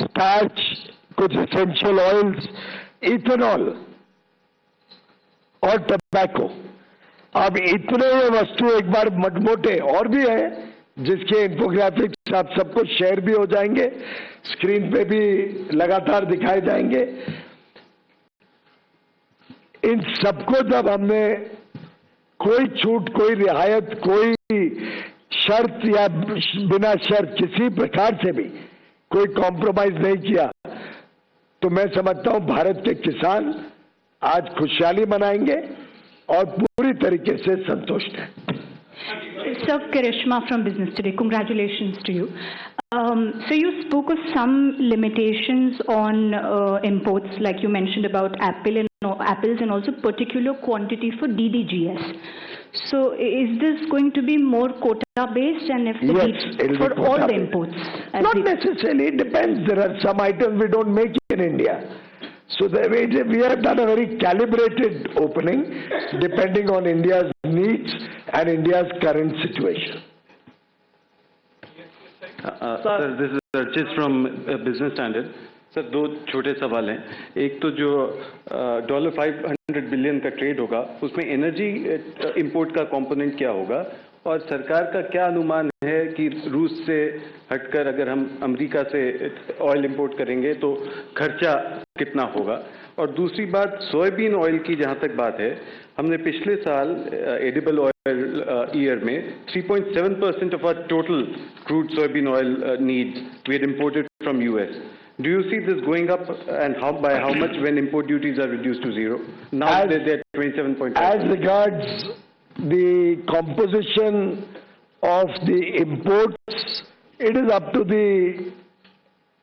स्टार्च, कुछ एसेंशियल ऑयल्स, इथेनॉल और टबैको। अब इतने ये वस्तु एक बार मोटे और भी है, जिसके इंफोग्राफिक्स आप सबको शेयर भी हो जाएंगे, स्क्रीन पे भी लगातार दिखाए जाएंगे। इन सबको जब हमने कोई छूट, कोई रियायत, कोई शर्त या बिना शर्त किसी प्रकार से भी कोई कॉम्प्रोमाइज नहीं किया, तो मैं समझता हूं भारत के किसान आज खुशहाली मनाएंगे और पूरी तरीके से संतुष्ट हैं। Sir, Karishma from Business Today. Congratulations to you. So you spoke of some limitations on imports, like you mentioned about apples and also particular quantity for DDGS. So is this going to be more quota based, and if the yes, for all the imports? Not necessarily. It depends. There are some items we don't make in India. So we have done a very calibrated opening depending on India's needs and India's current situation. Sir, this is Archit from Business Standard. Sir, दो छोटे सवाल हैं। एक तो जो $500 billion का trade होगा, उसमें एनर्जी इंपोर्ट का कंपोनेंट क्या होगा, और सरकार का क्या अनुमान है कि रूस से हटकर अगर हम अमेरिका से ऑयल इंपोर्ट करेंगे तो खर्चा कितना होगा। और दूसरी बात, सोयाबीन ऑयल की जहां तक बात है, हमने पिछले साल एडिबल ऑयल ईयर में 3.7% of our total crude soyabean oil needs we had imported from US. Do you see this going up, and by how much when import duties are reduced to zero? Now they're 27.5%. As regards the composition of the imports, it is up to the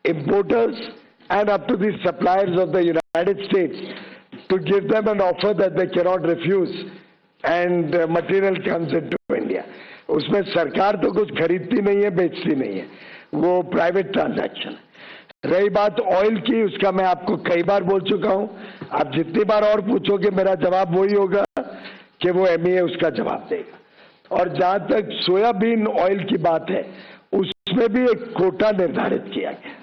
importers and up to the suppliers of the United States to give them an offer that they cannot refuse, and material comes into India. उसमें सरकार तो कुछ खरीदती नहीं है, बेचती नहीं है, वो प्राइवेट ट्रांजैक्शन है। रही बात ऑयल की, उसका मैं आपको कई बार बोल चुका हूं, आप जितनी बार और पूछोगे मेरा जवाब वही होगा कि वो MEA उसका जवाब देगा। और जहां तक सोयाबीन ऑयल की बात है, उसमें भी एक कोटा निर्धारित किया गया।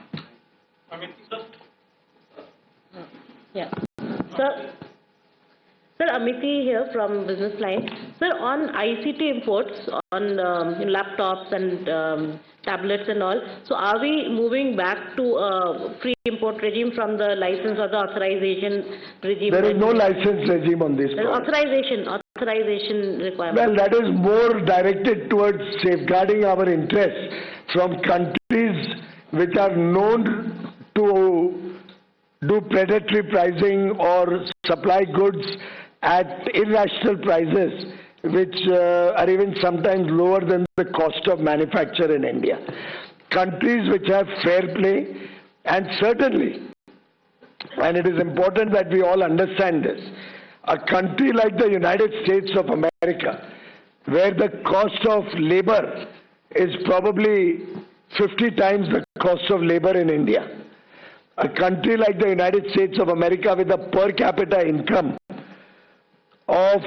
Sir, Amity here from Business Line. Sir, on ICT imports, on laptops and tablets and all, so are we moving back to a free import regime from the license or the authorization regime? There is no license regime on this. Authorization requirement. Well, that is more directed towards safeguarding our interests from countries which are known to do predatory pricing or supply goods at irrational prices, which are even sometimes lower than the cost of manufacture in India. Countries which have fair play, and certainly, and it is important that we all understand this, a country like the United States of America, where the cost of labor is probably 50 times the cost of labor in India, a country like the United States of America with a per capita income of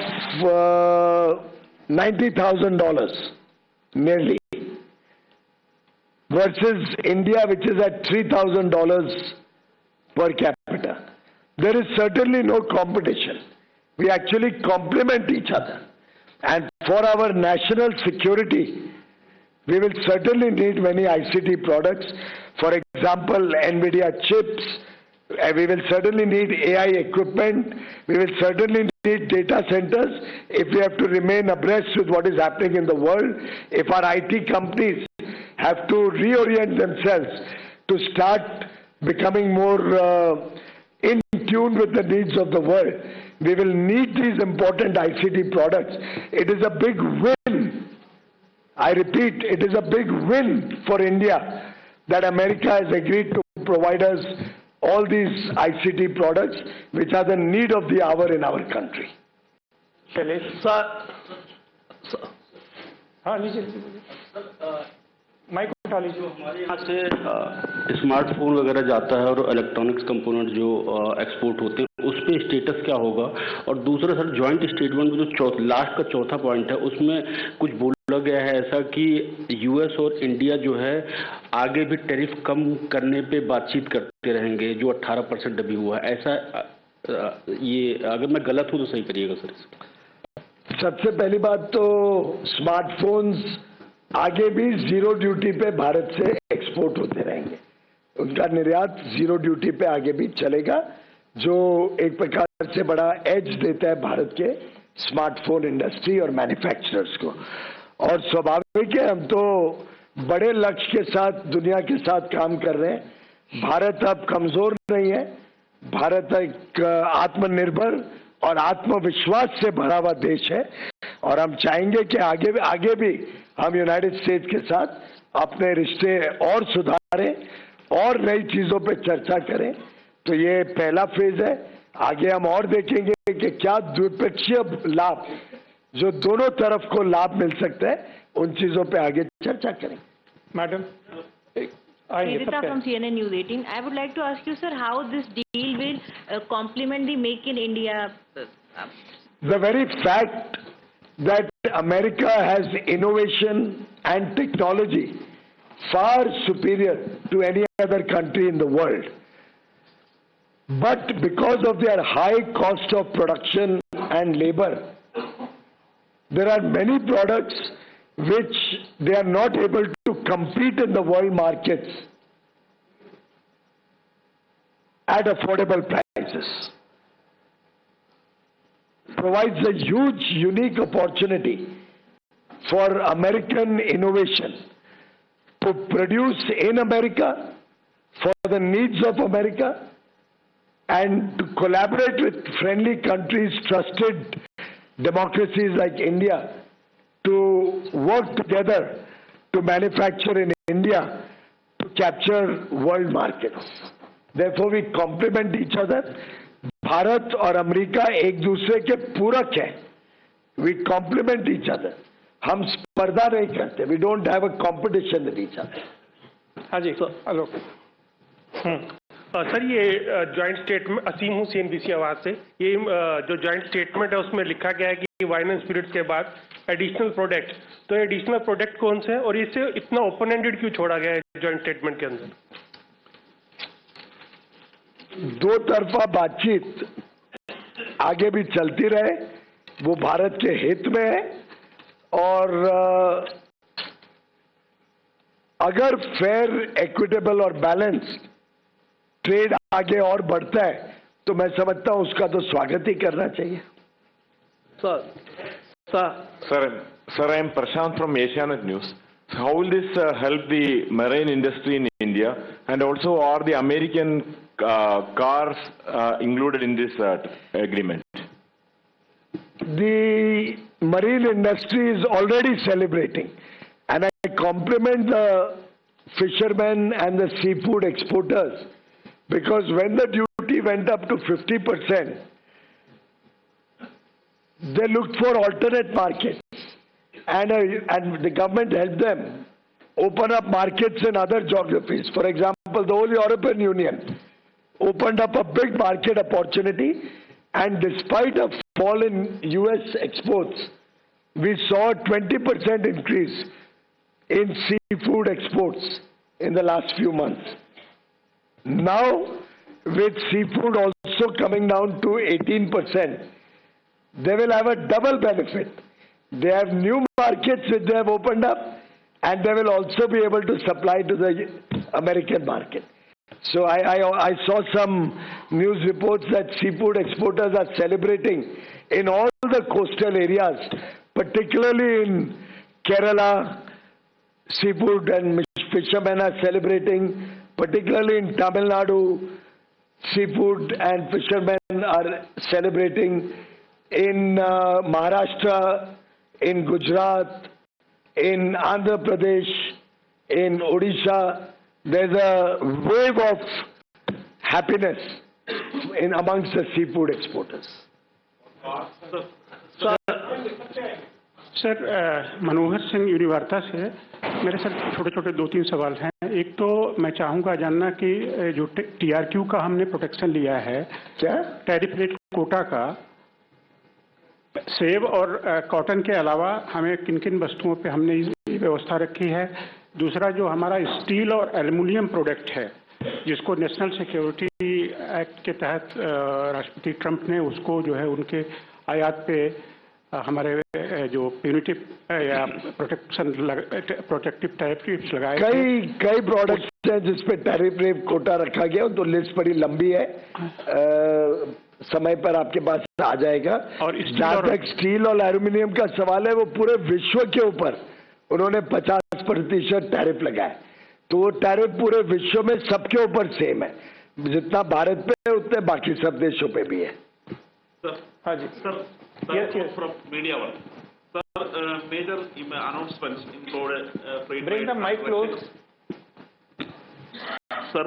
$90,000 nearly, versus India which is at $3,000 per capita. There is certainly no competition. We actually complement each other. And for our national security, we will certainly need many ICT products. For example, NVIDIA chips. We will certainly need AI equipment. We will certainly need data centers if we have to remain abreast with what is happening in the world. If our IT companies have to reorient themselves to start becoming more in tune with the needs of the world, we will need these important ICT products. It is a big win. I repeat, it is a big win for India that America has agreed to provide us all these ICT products, which are the need of the hour in our country. Mic उठा लीजिए। हमारे यहाँ से smartphone वगैरह जाता है और electronics component जो एक्सपोर्ट होते हैं उस पे स्टेटस क्या होगा? और दूसरा सर, जॉइंट स्टेटमेंट में जो लास्ट का चौथा पॉइंट है उसमें कुछ बोला गया है ऐसा कि यूएस और इंडिया जो है आगे भी टैरिफ कम करने पे बातचीत करते रहेंगे, जो 18% अभी हुआ है, ऐसा ये अगर मैं गलत हूँ तो सही करिएगा सर। सबसे पहली बात तो स्मार्टफोन्स आगे भी जीरो ड्यूटी पे भारत से एक्सपोर्ट होते रहेंगे, उनका निर्यात जीरो ड्यूटी पे आगे भी चलेगा, जो एक प्रकार से बड़ा एज देता है भारत के स्मार्टफोन इंडस्ट्री और मैन्युफैक्चरर्स को। और स्वाभाविक है, हम तो बड़े लक्ष्य के साथ दुनिया के साथ काम कर रहे हैं। भारत अब कमजोर नहीं है, भारत एक आत्मनिर्भर और आत्मविश्वास से भरा हुआ देश है, और हम चाहेंगे कि आगे भी हम यूनाइटेड स्टेट्स के साथ अपने रिश्ते और सुधारें और नई चीजों पे चर्चा करें। तो ये पहला फेज है, आगे हम और देखेंगे कि क्या द्विपक्षीय लाभ जो दोनों तरफ को लाभ मिल सकता है, उन चीजों पे आगे चर्चा करें। Madam Sridhar from CNN News 18. I would like to ask you, sir, how this deal will complement the Make in India? The very fact that America has innovation and technology far superior to any other country in the world, but because of their high cost of production and labor, there are many products which they are not able to compete in the world markets at affordable prices. Provides a huge, unique opportunity for American innovation to produce in America for the needs of America and to collaborate with friendly countries, trusted democracies like India, to work together to manufacture in India to capture world markets. Therefore, we complement each other. Bharat और America एक दूसरे के पूरक हैं. We complement each other. हम स्पर्धा नहीं करते. We don't have a competition with each other. हाँ जी, आलोक। सर, ये जॉइंट स्टेटमेंट, असीम हूँ CNBC आवाज से। ये जो जॉइंट स्टेटमेंट है उसमें लिखा गया है कि वाइन एंड स्पिरिट्स के बाद एडिशनल प्रोडक्ट, तो एडिशनल प्रोडक्ट कौन से हैं और इसे इतना ओपन एंडेड क्यों छोड़ा गया है जॉइंट स्टेटमेंट के अंदर? दो तरफा बातचीत आगे भी चलती रहे, वो भारत के हित में है। और अगर फेयर, एक्विटेबल और बैलेंस ट्रेड आगे और बढ़ता है तो मैं समझता हूं उसका तो स्वागत ही करना चाहिए। Sir, I am Prashant from Asianet News. How will this help the marine industry in India, and also are the American cars included in this agreement? The marine industry is already celebrating, and I compliment the fishermen and the seafood exporters, because when the duty went up to 50%, they looked for alternate markets, and the government helped them open up markets in other geographies. For example, the whole European Union opened up a big market opportunity, and despite a fall in US exports, we saw a 20% increase in seafood exports in the last few months. Now, with seafood also coming down to 18%, they will have a double benefit. They have new markets which they have opened up, and they will also be able to supply to the American market. So I saw some news reports that seafood exporters are celebrating in all the coastal areas, particularly in Kerala. Seafood and fishermen are celebrating, particularly in Tamil Nadu. Seafood and fishermen are celebrating in Maharashtra, in Gujarat, in Andhra Pradesh, in Odisha. There's a wave of happiness amongst the seafood exporters. Sir, Manohar Singh Univarta से मेरे sir छोटे छोटे 2-3 सवाल हैं। एक तो मैं चाहूँगा जानना कि जो TRQ का हमने प्रोटेक्शन लिया है, क्या टैरिफ रेट कोटा का, सेब और कॉटन के अलावा हमें किन किन वस्तुओं पे हमने ये व्यवस्था रखी है? दूसरा, जो हमारा स्टील और एल्युमिनियम प्रोडक्ट है, जिसको नेशनल सिक्योरिटी एक्ट के तहत राष्ट्रपति ट्रंप ने उसको जो है उनके आयात पे हमारे जो प्यूनिटिव या प्रोटेक्टिव टैरिफ्स लगाए, कई प्रोडक्ट्स हैं जिसपे टैरिफ रेट कोटा रखा गया, तो लिस्ट बड़ी लंबी है। समय पर आपके पास आ जाएगा। और जहाँ तक स्टील और एल्युमिनियम का सवाल है, वो पूरे विश्व के ऊपर उन्होंने 50% टैरिफ लगाया, तो वो टैरिफ पूरे विश्व में सबके ऊपर सेम है, जितना भारत पे है उतने बाकी सब देशों पे भी है। हाँ जी sir, from Media One. Sir, major announcements include Bring the mic close. Sir,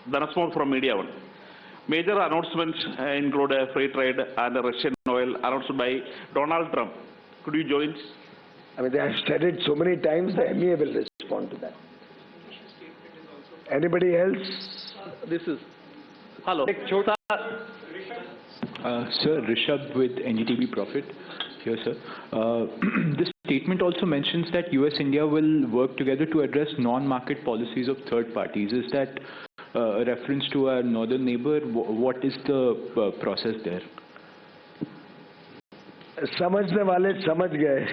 Dhanasmo from Media One. Major announcements include free trade and Russian oil announced by Donald Trump. Could you join? I mean, they have said it so many times, the MEA will respond to that. Anybody else? This is... Hello. Sir, Rishabh with NDTV Profit here, sir. This statement also mentions that US-India will work together to address non-market policies of third parties. Is that a reference to our northern neighbor? What is the process there? समझने वाले समझ गए।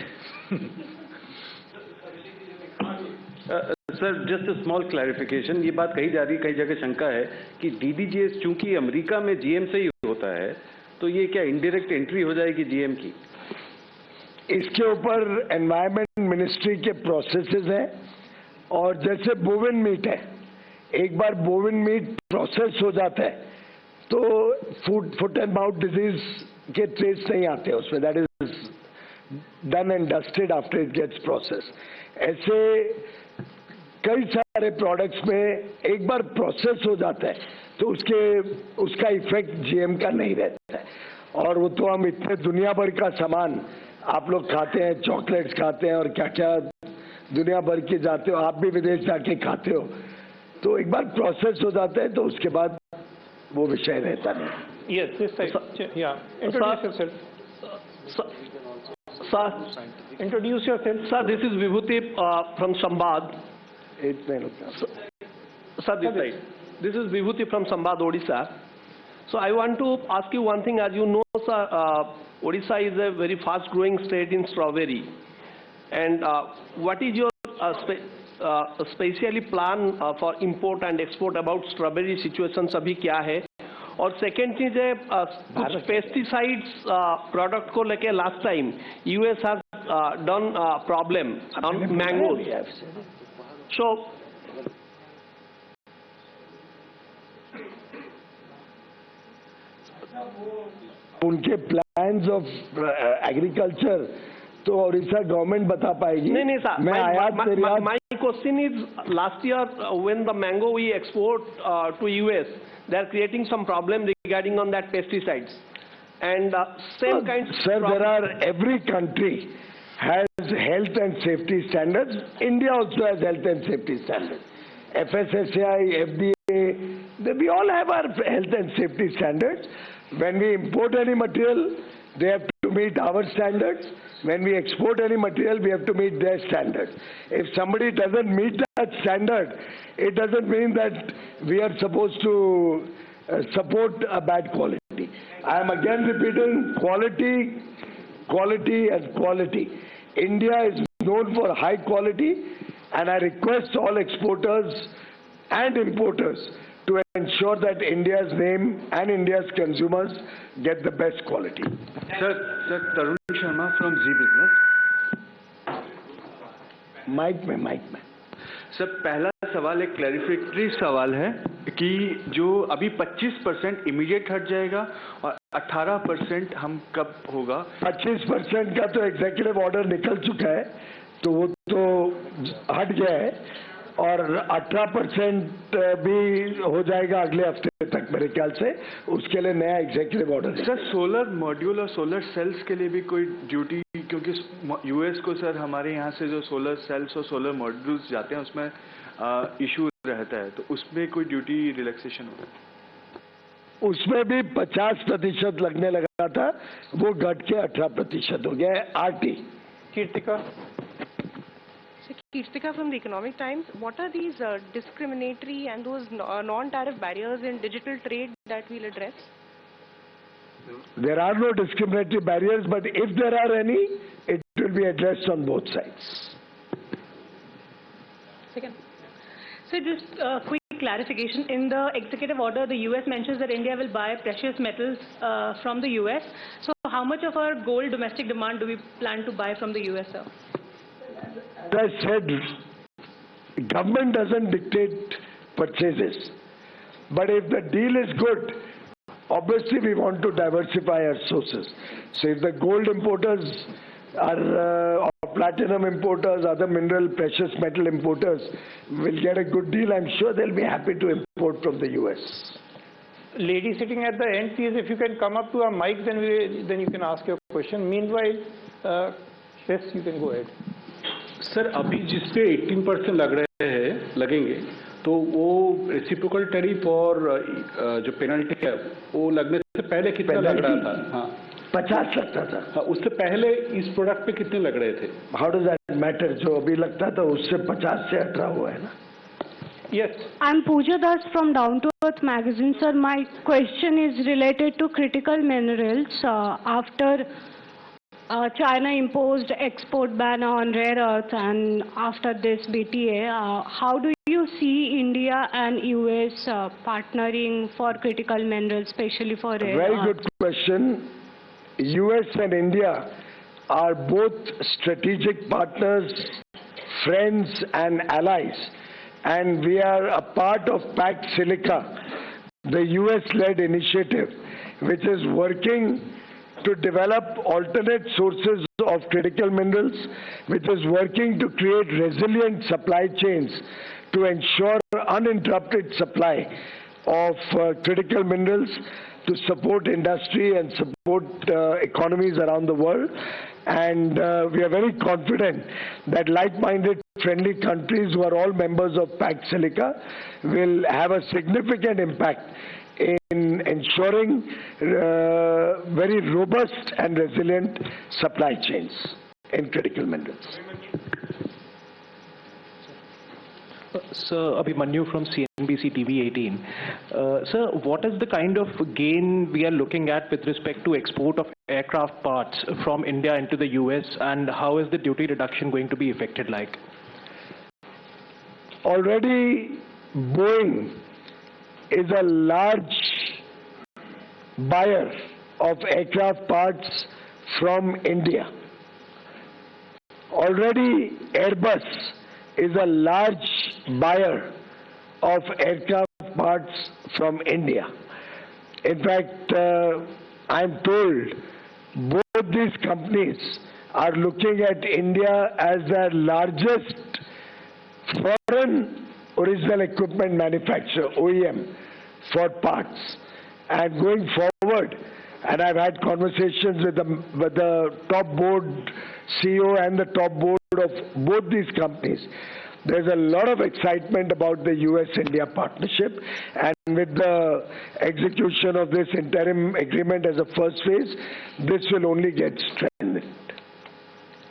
Sir, just a small clarification, ये बात कही जा रही है, कई जगह शंका है कि DDGS चूंकि अमेरिका में GM से ही होता है, तो ये क्या इनडायरेक्ट एंट्री हो जाएगी GM की? इसके ऊपर एनवायरमेंट मिनिस्ट्री के प्रोसेसेस हैं, और जैसे बोविन मीट है, एक बार बोविन मीट प्रोसेस हो जाता है तो फुट एंड माउथ डिजीज के ट्रेस नहीं आते उसमें, that is done and dusted after it gets process. ऐसे कई सारे प्रोडक्ट्स में एक बार प्रोसेस हो जाता है तो उसका इफेक्ट GM का नहीं रहता है। और वो तो हम इतने दुनिया भर का सामान आप लोग खाते हैं, चॉकलेट्स खाते हैं और क्या क्या दुनिया भर के जाते हो, आप भी विदेश जाके खाते हो, तो एक बार प्रोसेस हो जाता है तो उसके बाद वो विषय रहता नहीं. Yes, this side. Yeah. Introduce yourself. Sir, introduce yourself. Sir, this is Vibhuti from Sambad. Sir, this side. This is Vibhuti from Sambad, Odisha. So I want to ask you one thing. As you know, sir, Odisha is a very fast-growing state in strawberry. And what is your specially plan for import and export about strawberry situation अभी क्या है? और second चीज है कुछ pesticides product को लेके last time US has done problem on mangoes. So उनके प्लान्स ऑफ एग्रीकल्चर तो उड़ीसा गवर्नमेंट बता पाएगी. नहीं नहीं सर, मैं आयात my question is last year when the mango we export to US they are creating some problem regarding on that pesticides and same kind. Sir, there are every country has health and safety standards. India also has health and safety standards. FSSAI, FDA, we all have our health and safety standards. When we import any material, they have to meet our standards. When we export any material, we have to meet their standards. If somebody doesn't meet that standard, it doesn't mean that we are supposed to support a bad quality. I am again repeating quality, quality and quality. India is known for high quality, and I request all exporters and importers to ensure that India's name and India's consumers get the best quality. Sir, Tarun Sharma from Zee Business. Mic में. Sir, पहला सवाल एक क्लैरिफिकेटरी सवाल है कि जो अभी 25% immediate हट जाएगा और 18% हम कब होगा? 25% का तो एग्जीक्यूटिव ऑर्डर निकल चुका है, तो वो तो हट गया है, और 18% भी हो जाएगा अगले हफ्ते तक मेरे ख्याल से. उसके लिए नया executive order. Sir, solar module और सोलर सेल्स के लिए भी कोई ड्यूटी, क्योंकि यूएस को सर हमारे यहाँ से जो सोलर सेल्स और सोलर मॉड्यूल्स जाते हैं उसमें इशू रहता है, तो उसमें कोई ड्यूटी रिलैक्सेशन होगा? उसमें भी 50% लगने लगा था, वो घट के 18% हो गया है. RT Kirtika. Kirtika from the Economic Times. What are these discriminatory and those non-tariff barriers in digital trade that we'll address? There are no discriminatory barriers, but if there are any, it will be addressed on both sides. Second. So just quick clarification. In the executive order, the US mentions that India will buy precious metals from the US. So how much of our gold domestic demand do we plan to buy from the US, sir? As I said, government doesn't dictate purchases. But if the deal is good, obviously we want to diversify our sources. So if the gold importers are, or platinum importers, other mineral, precious metal importers will get a good deal, I'm sure they'll be happy to import from the US. Lady sitting at the end, please, if you can come up to a mic, then you can ask your question. Meanwhile, yes, you can go ahead. Sir, अभी जिस पे 18% लगेंगे, तो वो reciprocal tariff और जो penalty है वो लगने से पहले कितना लग रहा था? हाँ, 50 लगता था. हाँ, उससे पहले इस प्रोडक्ट पे कितने लग रहे थे? How does that matter? जो अभी लगता था उससे 50 से 18 हुआ है ना? Yes. I'm Pooja Das from Down to Earth magazine. Sir, my question is related to critical minerals. After China imposed export ban on rare earth, and after this BTA, how do you see India and US partnering for critical minerals, especially for rare earth? Very good question. US and India are both strategic partners, friends and allies, and we are a part of Pact Silica, the US-led initiative, which is working to develop alternate sources of critical minerals, which is working to create resilient supply chains to ensure uninterrupted supply of critical minerals to support industry and support economies around the world. And we are very confident that like-minded friendly countries who are all members of Pact Silica will have a significant impact in ensuring very robust and resilient supply chains in critical minerals. Sir, Abhimanyu from CNBC TV 18. Sir, what is the kind of gain we are looking at with respect to export of aircraft parts from India into the US, and how is the duty reduction going to be affected like? Already Boeing is a large buyer of aircraft parts from India. Already Airbus is a large buyer of aircraft parts from India. In fact, I'm told both these companies are looking at India as their largest foreign original equipment manufacturer, OEM, for parts. And going forward, and I've had conversations with the top board CEO and the top board of both these companies. There's a lot of excitement about the US-India partnership, and with the execution of this interim agreement as a first phase, this will only get strengthened.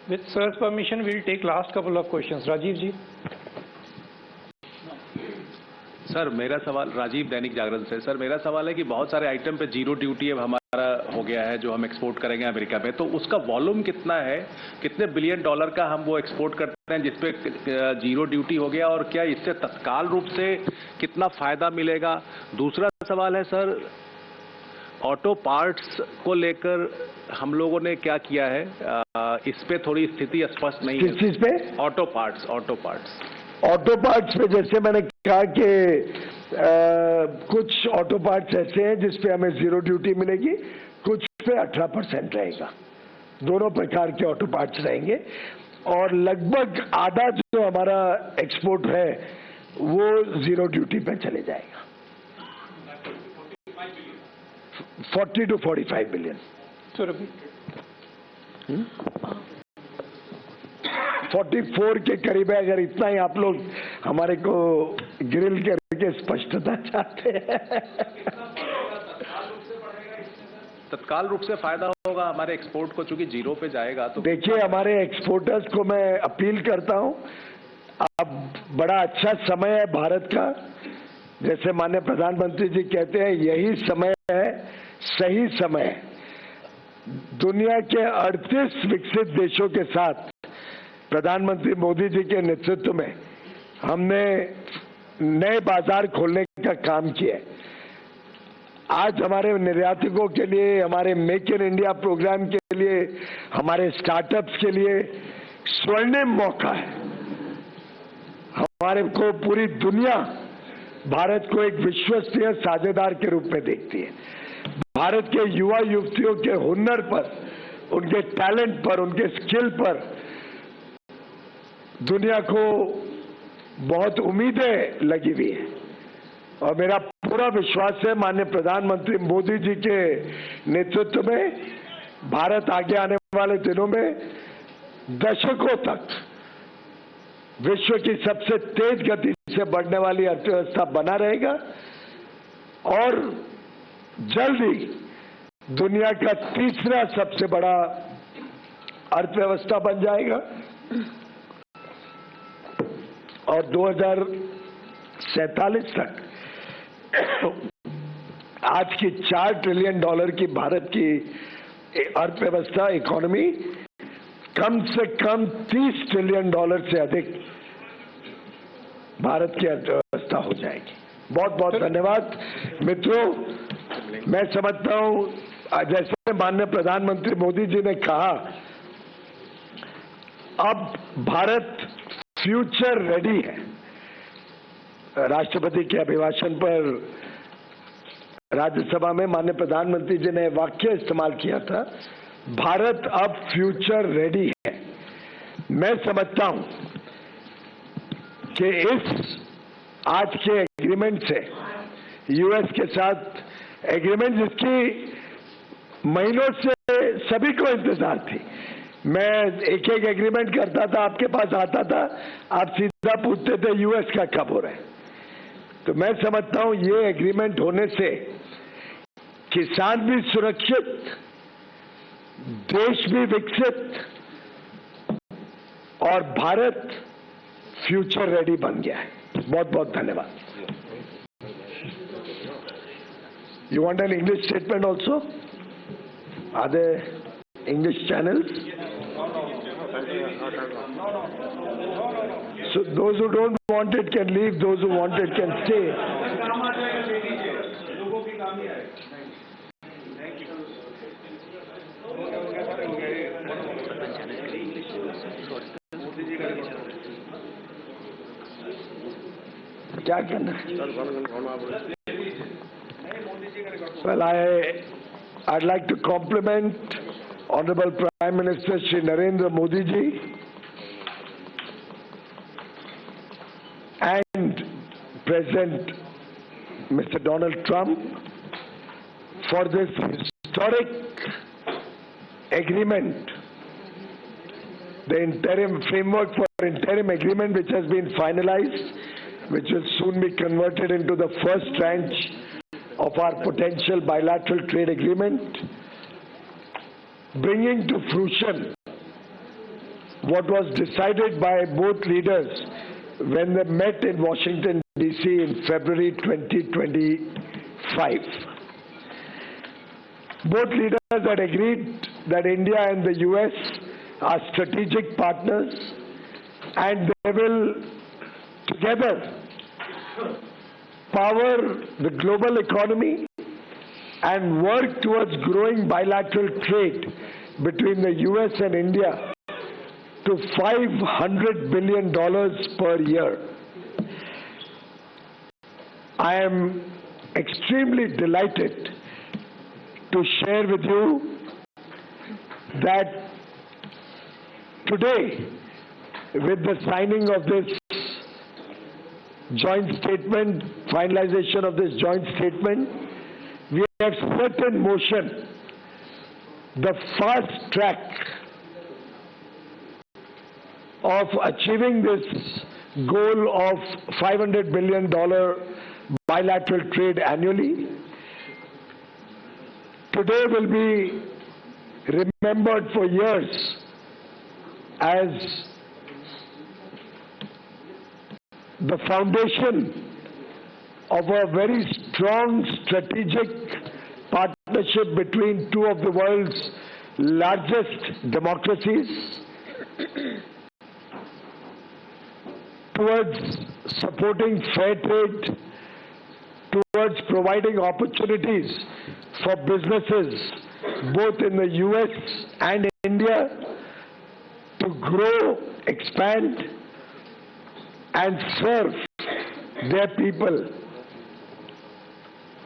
With sir's permission, we'll take last couple of questions. Rajiv ji. Sir मेरा सवाल राजीव दैनिक जागरण से sir मेरा सवाल है कि बहुत सारे item पे जीरो ड्यूटी अब हमारा हो गया है जो हम एक्सपोर्ट करेंगे अमेरिका में, तो उसका वॉल्यूम कितना है, कितने बिलियन डॉलर का हम वो एक्सपोर्ट करते हैं जिसपे जीरो ड्यूटी हो गया, और क्या इससे तत्काल रूप से कितना फायदा मिलेगा? दूसरा सवाल है सर, ऑटो पार्ट्स को लेकर हम लोगों ने क्या किया है, इस पे थोड़ी स्थिति स्पष्ट नहीं है। किस चीज पे? ऑटो पार्ट्स पे जैसे मैंने कहा कि कुछ ऑटो पार्ट्स ऐसे हैं जिसपे हमें जीरो ड्यूटी मिलेगी, कुछ पे 18% रहेगा। दोनों प्रकार के ऑटो पार्ट्स रहेंगे, और लगभग आधा जो हमारा एक्सपोर्ट है वो जीरो ड्यूटी पे चले जाएगा। 40 to 45 बिलियन। 44 के करीब है। अगर इतना ही आप लोग हमारे को ग्रिल करके स्पष्टता चाहते हैं। तत्काल रूप से फायदा होगा हमारे एक्सपोर्ट को, चूंकि जीरो पे जाएगा तो। देखिए, हमारे एक्सपोर्टर्स को मैं अपील करता हूं, अब बड़ा अच्छा समय है भारत का। जैसे माननीय प्रधानमंत्री जी कहते हैं, यही समय है, सही समय है। दुनिया के 38 विकसित देशों के साथ प्रधानमंत्री मोदी जी के नेतृत्व में हमने नए बाजार खोलने का काम किया है। आज हमारे निर्यातकों के लिए, हमारे मेक इन इंडिया प्रोग्राम के लिए, हमारे स्टार्टअप्स के लिए स्वर्णिम मौका है। हमारे को पूरी दुनिया भारत को एक विश्वसनीय साझेदार के रूप में देखती है। भारत के युवा युवतियों के हुनर पर, उनके टैलेंट पर, उनके स्किल पर दुनिया को बहुत उम्मीदें लगी हुई है, और मेरा पूरा विश्वास है माननीय प्रधानमंत्री मोदी जी के नेतृत्व में भारत आगे आने वाले दिनों में दशकों तक विश्व की सबसे तेज गति से बढ़ने वाली अर्थव्यवस्था बना रहेगा, और जल्द ही दुनिया का तीसरा सबसे बड़ा अर्थव्यवस्था बन जाएगा, और 2047 तक आज की $4 ट्रिलियन की भारत की अर्थव्यवस्था, इकोनॉमी कम से कम $30 ट्रिलियन से अधिक भारत की अर्थव्यवस्था हो जाएगी। बहुत बहुत धन्यवाद मित्रों। मैं समझता हूं, जैसे माननीय प्रधानमंत्री मोदी जी ने कहा, अब भारत फ्यूचर रेडी है। राष्ट्रपति के अभिभाषण पर राज्यसभा में माननीय प्रधानमंत्री जी ने वाक्य इस्तेमाल किया था, भारत अब फ्यूचर रेडी है। मैं समझता हूं कि इस आज के एग्रीमेंट से, यूएस के साथ एग्रीमेंट जिसकी महीनों से सभी को इंतजार थी, मैं एक एक एग्रीमेंट करता था, आपके पास आता था, आप सीधा पूछते थे यूएस का कब हो रहा है। तो मैं समझता हूं ये एग्रीमेंट होने से किसान भी सुरक्षित, देश भी विकसित और भारत फ्यूचर रेडी बन गया है। बहुत बहुत धन्यवाद। You want an English statement also? Are there English channels? So those who don't want it can leave, those who want it can stay. क्या करना है? Well, I'd like to compliment Honorable Prime Minister Shri Narendra Modi ji and President Mr. Donald Trump for this historic agreement, the interim framework for interim agreement which has been finalized, which will soon be converted into the first tranche of our potential bilateral trade agreement, bringing to fruition what was decided by both leaders when they met in Washington, D.C. in February 2025. Both leaders had agreed that India and the U.S. are strategic partners and they will together power the global economy and work towards growing bilateral trade between the US and India to $500 billion per year. I am extremely delighted to share with you that today, with the signing of this joint statement, finalization of this joint statement, we have set in motion the fast track of achieving this goal of $500 billion bilateral trade annually. Today will be remembered for years as the foundation of a very strong strategic partnership between two of the world's largest democracies towards supporting fair trade, towards providing opportunities for businesses both in the US and India to grow, expand and serve their people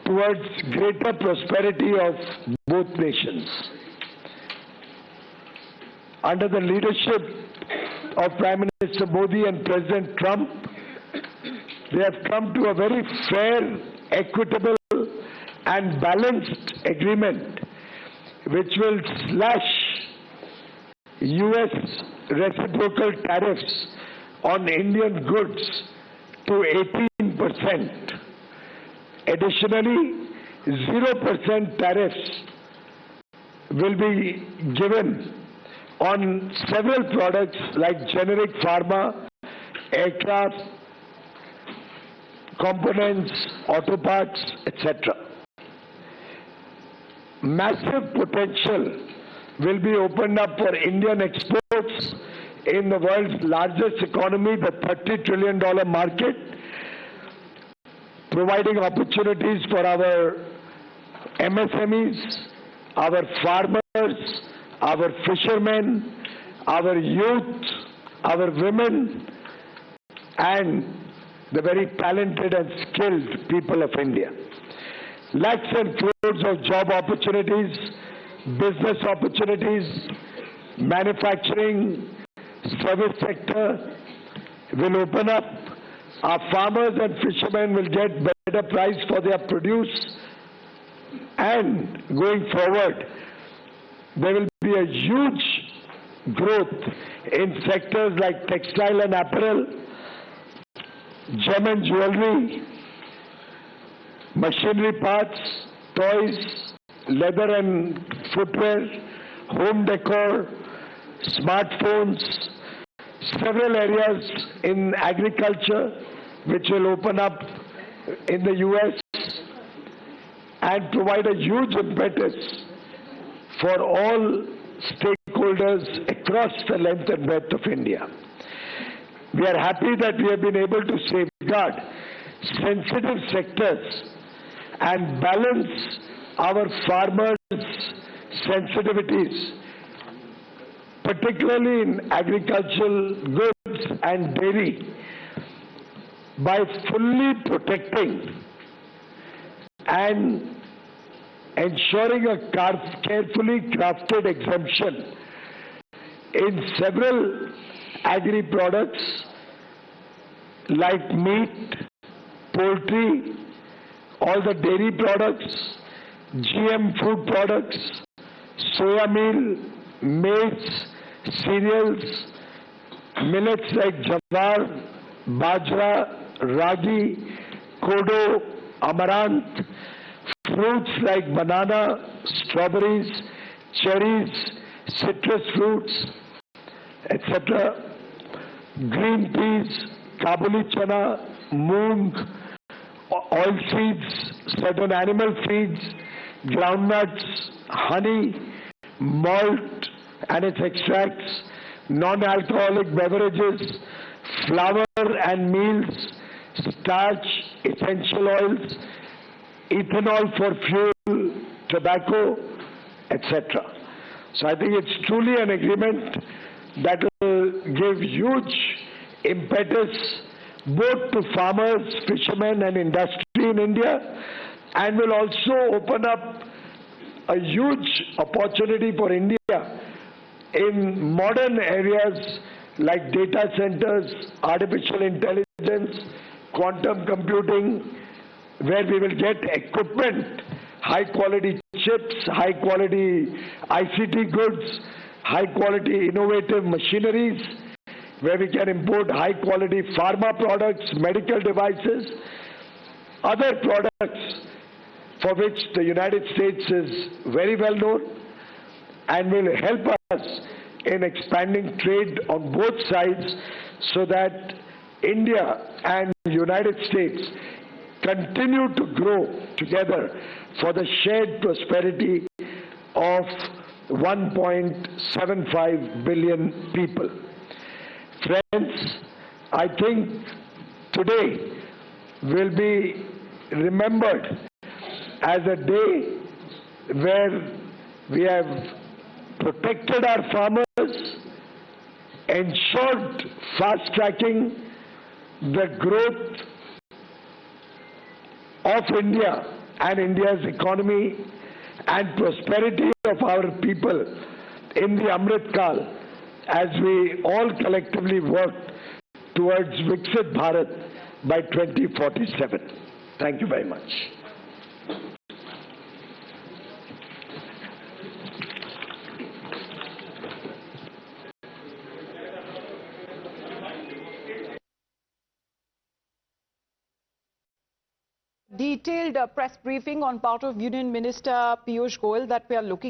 towards greater prosperity of both nations. Under the leadership of Prime Minister Modi and President Trump, they have come to a very fair, equitable and balanced agreement which will slash US reciprocal tariffs on Indian goods to 18%. Additionally, 0% tariffs will be given on several products like generic pharma, aircraft, components, auto parts, etc. Massive potential will be opened up for Indian exports in the world's largest economy, the $30 trillion market, providing opportunities for our MSMEs, our farmers, our fishermen, our youth, our women, and the very talented and skilled people of India. Lakhs and crores of job opportunities, business opportunities, manufacturing, service sector will open up. Our farmers and fishermen will get better price for their produce, and going forward there will be a huge growth in sectors like textile and apparel, gem and jewelry, machinery parts, toys, leather and footwear, home decor, smartphones, several areas in agriculture which will open up in the US and provide a huge impetus for all stakeholders across the length and breadth of India. We are happy that we have been able to safeguard sensitive sectors and balance our farmers' sensitivities, particularly in agricultural goods and dairy, by fully protecting and ensuring a carefully crafted exemption in several agri products like meat, poultry, all the dairy products, GM food products, soya meal, maize, cereals, millets like jawar, bajra, ragi, kodo, amaranth, fruits like banana, strawberries, cherries, citrus fruits, etc., green peas, kabuli chana, moong, oil seeds, certain animal feeds, groundnuts, honey, malt and its extracts, non-alcoholic beverages, flour and meals, starch, essential oils, ethanol for fuel, tobacco, etc. So I think it's truly an agreement that will give huge impetus both to farmers, fishermen and industry in India, and will also open up a huge opportunity for India in modern areas like data centers, artificial intelligence, quantum computing, where we will get equipment, high quality chips, high quality ICT goods, high quality innovative machineries, where we can import high quality pharma products, medical devices, other products for which the United States is very well known and will help us in expanding trade on both sides so that India and United States continue to grow together for the shared prosperity of 1.75 billion people. Friends, I think today will be remembered as a day where we have protected our farmers, ensured fast-tracking the growth of India and India's economy and prosperity of our people in the Amrit Kal as we all collectively work towards Viksit Bharat by 2047. Thank you very much. Detailed press briefing on part of Union Minister Piyush Goyal that we are looking